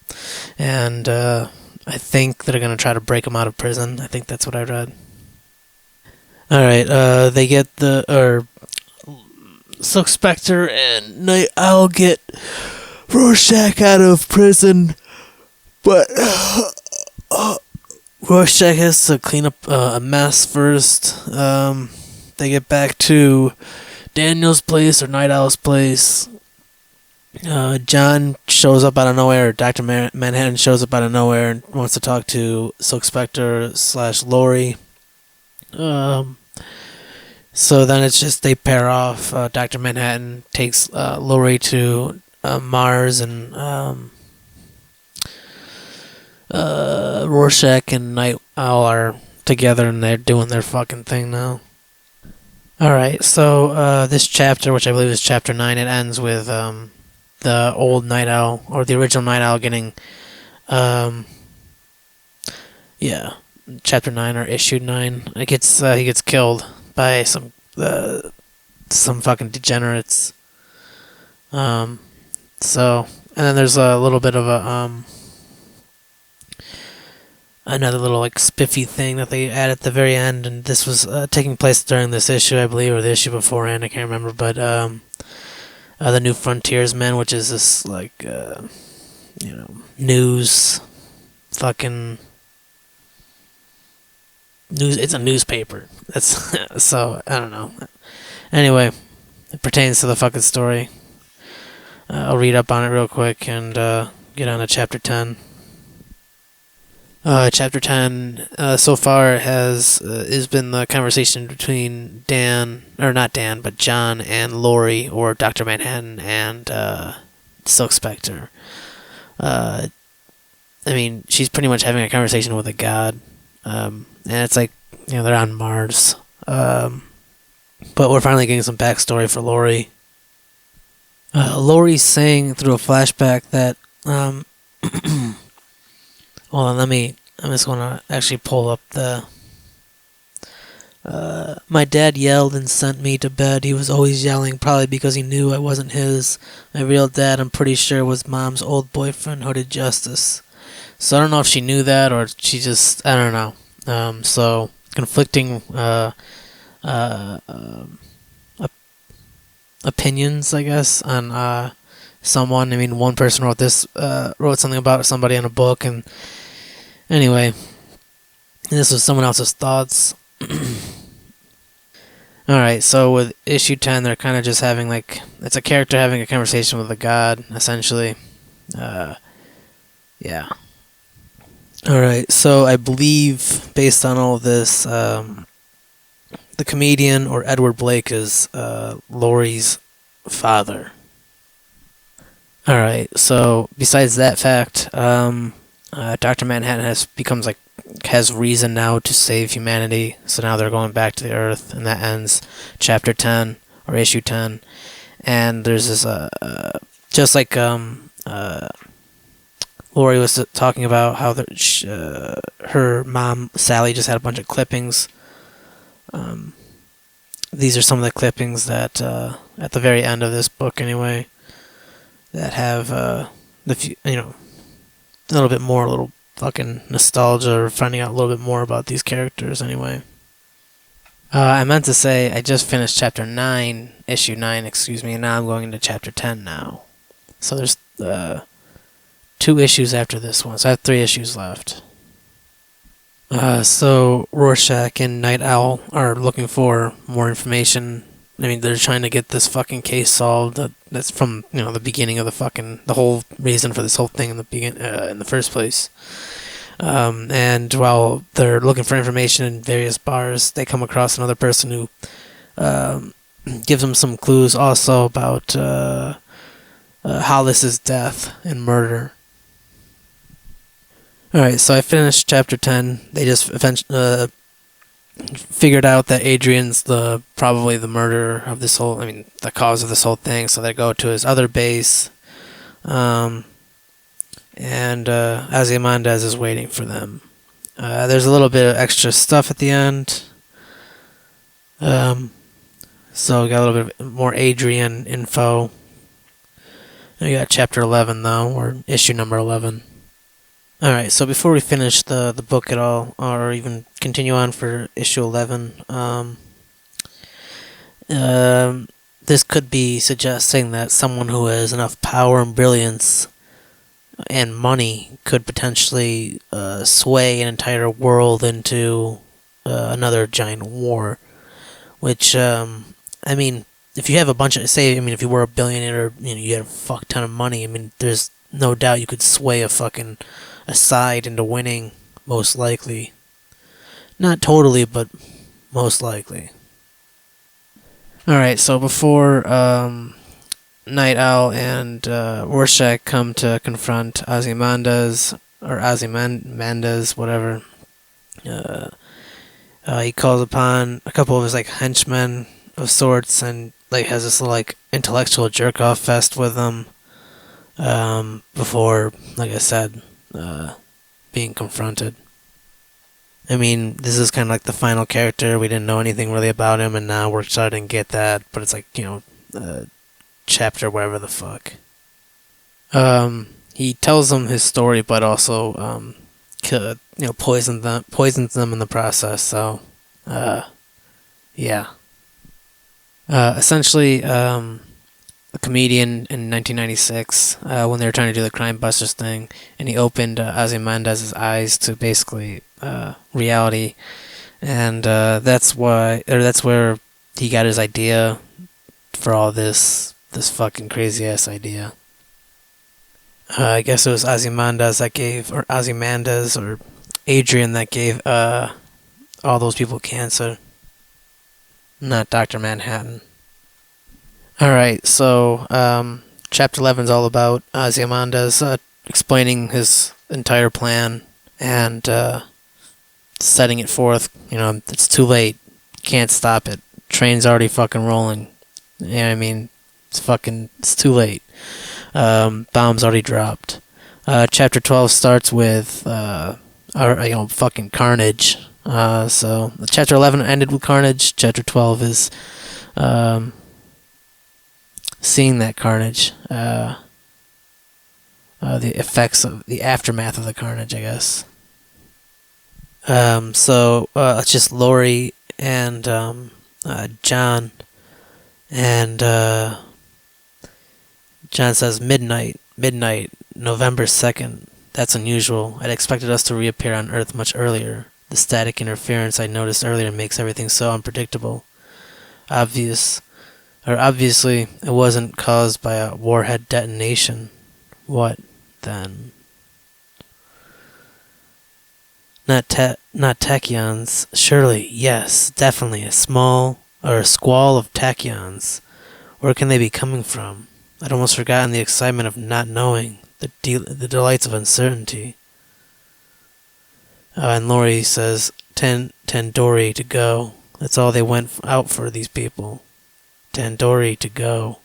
And I think they're going to try to break him out of prison. I think that's what I read. Alright, they get Silk Spectre and Night Owl get Rorschach out of prison, but Rorschach has to clean up a mess first. They get back to Daniel's place or Night Owl's place. John shows up out of nowhere. Dr. Manhattan shows up out of nowhere and wants to talk to Silk Spectre / Lori. So then it's just they pair off. Dr. Manhattan takes Lori to Mars, and Rorschach and Night Owl are together and they're doing their fucking thing now. Alright, so this chapter, which I believe is chapter 9, it ends with the old Night Owl, or the original Night Owl, getting chapter 9 or issue 9. He gets killed by some fucking degenerates. So, and then there's a little bit of another little like spiffy thing that they add at the very end, and this was taking place during this issue, I believe, or the issue beforehand, I can't remember, but the New Frontiersman, which is this like news fucking news, it's a newspaper. That's so I don't know. Anyway, it pertains to the fucking story. I'll read up on it real quick and get on to chapter 10. Chapter 10 so far has been the conversation between but John and Lori, or Dr. Manhattan and Silk Spectre. I mean, she's pretty much having a conversation with a god, and it's like they're on Mars. But we're finally getting some backstory for Lori. Lori's saying through a flashback that, hold on, I'm just gonna actually pull up the, my dad yelled and sent me to bed. He was always yelling, probably because he knew I wasn't his. My real dad, I'm pretty sure, was Mom's old boyfriend, Hooded Justice. So I don't know if she knew that or she just, I don't know. So conflicting opinions, I guess, on someone. I mean, one person wrote something about somebody in a book, and anyway, this was someone else's thoughts. Alright, so with issue 10, they're kind of just having, like, it's a character having a conversation with a god, essentially. Yeah. Alright, so I believe, based on all of this, the comedian, or Edward Blake, is Laurie's father. Alright, so besides that fact, Dr. Manhattan has reason now to save humanity, so now they're going back to the Earth, and that ends chapter 10, or issue 10. And there's this, just like Lori was talking about how her mom, Sally, just had a bunch of clippings. These are some of the clippings that, at the very end of this book anyway, that have, a little bit more, a little fucking nostalgia, or finding out a little bit more about these characters anyway. I meant to say, I just finished chapter 9, issue 9, excuse me, and now I'm going into chapter 10 now. So there's 2 issues after this one, so I have 3 issues left. So Rorschach and Night Owl are looking for more information. I mean, they're trying to get this fucking case solved. That's from, the beginning of the whole reason for this whole thing in the first place. And while they're looking for information in various bars, they come across another person who gives them some clues also about Hollis's death and murder. Alright, so I finished chapter 10. They just eventually figured out that Adrian's probably the murderer of the cause of this whole thing, so they go to his other base, and Ozymandias is waiting for them. There's a little bit of extra stuff at the end, so we got a little bit more Adrian info. We got chapter 11 though, or issue number 11. Alright, so before we finish the book at all, or even continue on for issue 11, this could be suggesting that someone who has enough power and brilliance and money could potentially sway an entire world into another giant war. Which, if you have a bunch of, if you were a billionaire, or, you had a fuck ton of money, there's no doubt you could sway a side into winning, most likely. Not totally, but most likely. Alright, so before Night Owl and Rorschach come to confront Ozymandias, whatever, he calls upon a couple of his henchmen of sorts, and has this little intellectual jerk-off fest with them before, like I said, being confronted. This is kind of like the final character. We didn't know anything really about him, and now we're starting to get that, but it's chapter whatever the fuck. He tells them his story, but also poisons them in the process, so yeah. Essentially, a comedian in 1996, when they were trying to do the Crime Busters thing, and he opened Ozymandias' eyes to basically reality, and that's where he got his idea for all this fucking crazy ass idea. I guess it was Ozymandias, or Adrian that gave all those people cancer, not Dr. Manhattan. Alright, so chapter 11 is all about Ozymandias explaining his entire plan and setting it forth. It's too late. Can't stop it. train's already fucking rolling. You know what I mean? It's too late. Bomb's already dropped. Chapter 12 starts with, fucking carnage. So chapter 11 ended with carnage. Chapter 12 is, seeing that carnage. The effects of the aftermath of the carnage, I guess. It's just Lori and John, and John says midnight, November 2nd. That's unusual. I'd expected us to reappear on Earth much earlier. The static interference I noticed earlier makes everything so unpredictable. Obviously, it wasn't caused by a warhead detonation. What, then? Not tachyons. Surely, yes, definitely a squall of tachyons. Where can they be coming from? I'd almost forgotten the excitement of not knowing, the delights of uncertainty. And Lori says, 10 Dori to go. That's all they went out for, these people. 10 Dori to go.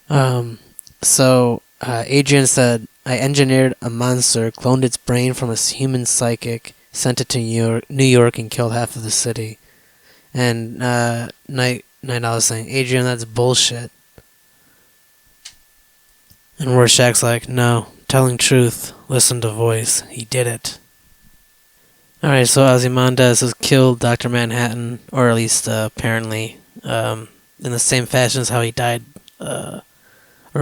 Adrian said, I engineered a monster, cloned its brain from a human psychic, sent it to New York and killed half of the city. And Night Owl was saying, Adrian, that's bullshit. And Rorschach's like, no, telling truth, listen to voice, he did it. Alright, so Ozymandias has killed Dr. Manhattan, or at least apparently, in the same fashion as how he died, or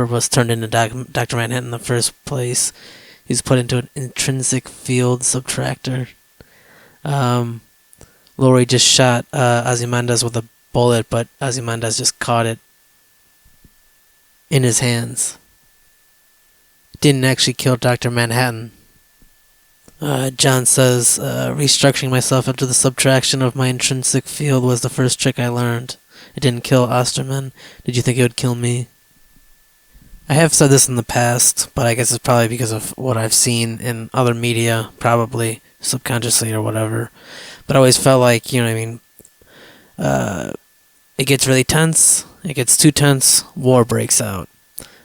was turned into Dr. Manhattan in the first place. He's put into an intrinsic field subtractor. Lori just shot Ozymandias with a bullet, but Ozymandias just caught it in his hands. Didn't actually kill Dr. Manhattan. John says, restructuring myself after the subtraction of my intrinsic field was the first trick I learned. It didn't kill Osterman. Did you think it would kill me? I have said this in the past, but I guess it's probably because of what I've seen in other media, probably subconsciously or whatever. But I always felt like, you know what I mean, it gets really tense, it gets too tense, war breaks out.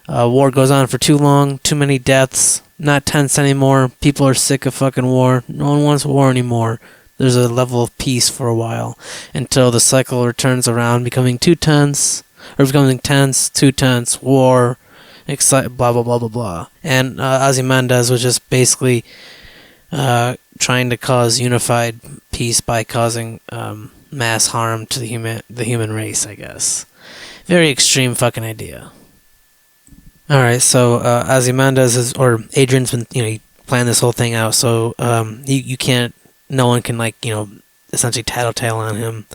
War goes on for too long, too many deaths, not tense anymore, people are sick of fucking war, no one wants war anymore. There's a level of peace for a while, until the cycle returns around, becoming too tense, or becoming tense, too tense, war, blah blah blah blah blah. And Ozymandias was just basically trying to cause unified peace by causing mass harm to the human race, I guess. Very extreme fucking idea. Alright, so Ozymandias or Adrian's been, he planned this whole thing out, so you can't, no one can, essentially tattletale on him,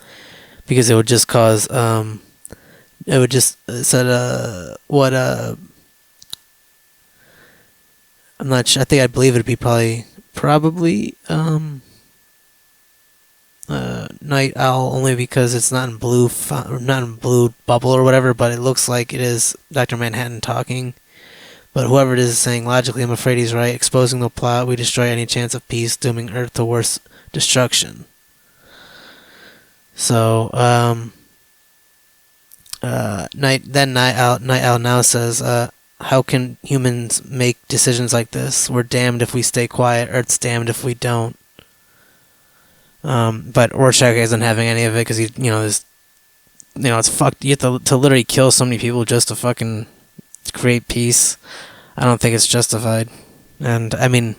because it would just cause, it would just said, I'm not sure, I believe it would be probably, Night Owl, only because it's not in blue bubble or whatever, but it looks like it is Dr. Manhattan talking. But whoever it is saying, logically, I'm afraid he's right. Exposing the plot, we destroy any chance of peace, dooming Earth to worse destruction. So, Night Owl now says, how can humans make decisions like this? We're damned if we stay quiet, Earth's damned if we don't. But Rorschach isn't having any of it because it's fucked. You have to literally kill so many people just to fucking create peace. I don't think it's justified. And I mean,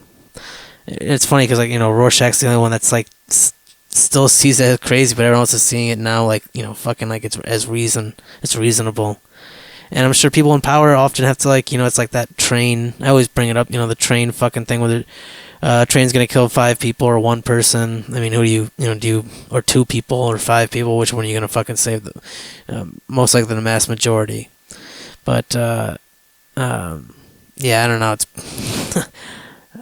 it's funny because Rorschach's the only one that's still sees it as crazy, but everyone else is seeing it now fucking it's reasonable. And I'm sure people in power often have to it's like that train. I always bring it up, the train fucking thing where train's gonna kill 5 people or 1 person. I mean, who do you or 2 people or 5 people? Which one are you gonna fucking save? Most likely the mass majority. But yeah, I don't know. It's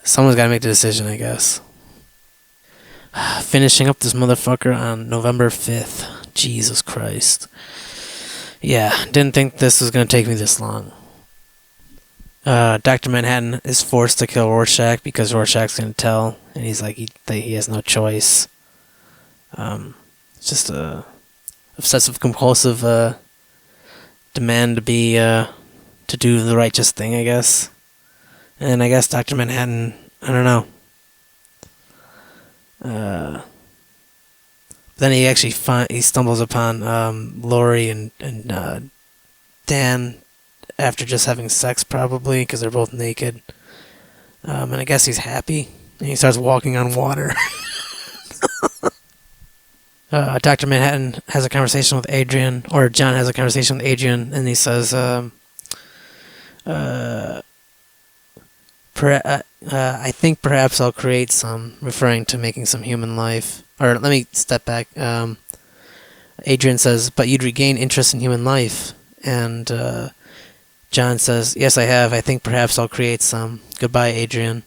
someone's gotta make the decision, I guess. Finishing up this motherfucker on November 5th. Jesus Christ. Yeah, didn't think this was gonna take me this long. Dr. Manhattan is forced to kill Rorschach because Rorschach's gonna tell, and he's like he has no choice. It's just obsessive compulsive demand to be to do the righteous thing, I guess. And I guess Dr. Manhattan, I don't know. Then he actually he stumbles upon Lori and Dan after just having sex, probably because they're both naked. And I guess he's happy. And he starts walking on water. Dr. Manhattan has a conversation with Adrian, or John has a conversation with Adrian, and he says, I think perhaps I'll create some, referring to making some human life. Or let me step back. Adrian says, but you'd regain interest in human life. And John says, yes, I have. I think perhaps I'll create some. Goodbye, Adrian.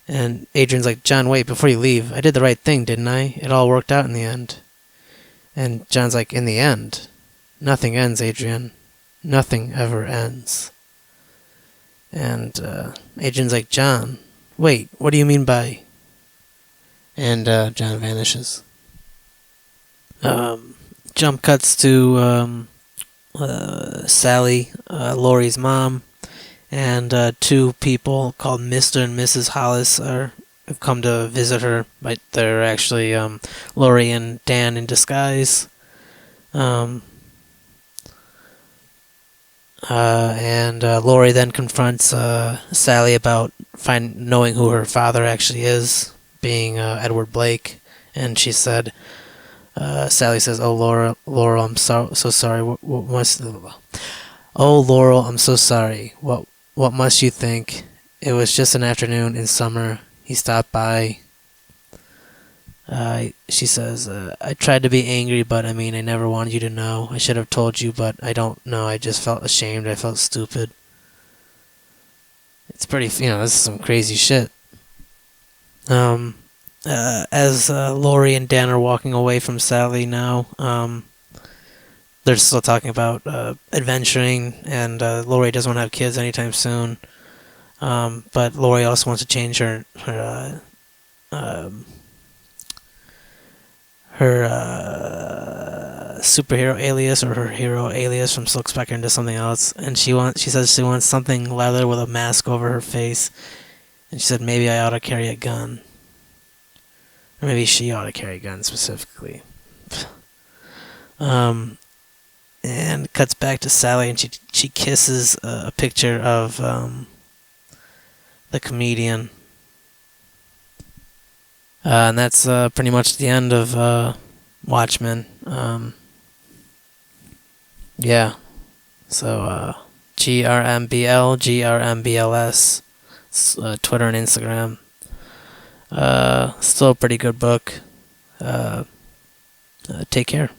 And Adrian's like, John, wait, before you leave, I did the right thing, didn't I? It all worked out in the end. And John's like, in the end? Nothing ends, Adrian. Nothing ever ends. And Adrian's like, John, wait, what do you mean by... And John vanishes. Jump cuts to Sally, Laurie's mom, and two people called Mr. and Mrs. Hollis have come to visit her, but they're actually Laurie and Dan in disguise. And Laurie then confronts Sally about knowing who her father actually is, being Edward Blake, and she said, Sally says, "Oh, Laurel, I'm so sorry. What must? Oh, Laurel, I'm so sorry. What must you think? It was just an afternoon in summer. He stopped by." She says, "I tried to be angry, but I mean, I never wanted you to know. I should have told you, but I don't know. I just felt ashamed. I felt stupid." It's pretty, this is some crazy shit. As Laurie and Dan are walking away from Sally now, they're still talking about adventuring, and Laurie doesn't want to have kids anytime soon. But Laurie also wants to change her superhero alias, or her hero alias from Silk Spectre, into something else. And she says she wants something leather with a mask over her face. And she said, maybe I ought to carry a gun. Or maybe she ought to carry a gun specifically. And cuts back to Sally, and she kisses a picture of the comedian. And that's pretty much the end of Watchmen. Yeah. So GRMBLS, Twitter and Instagram. Still a pretty good book. Take care.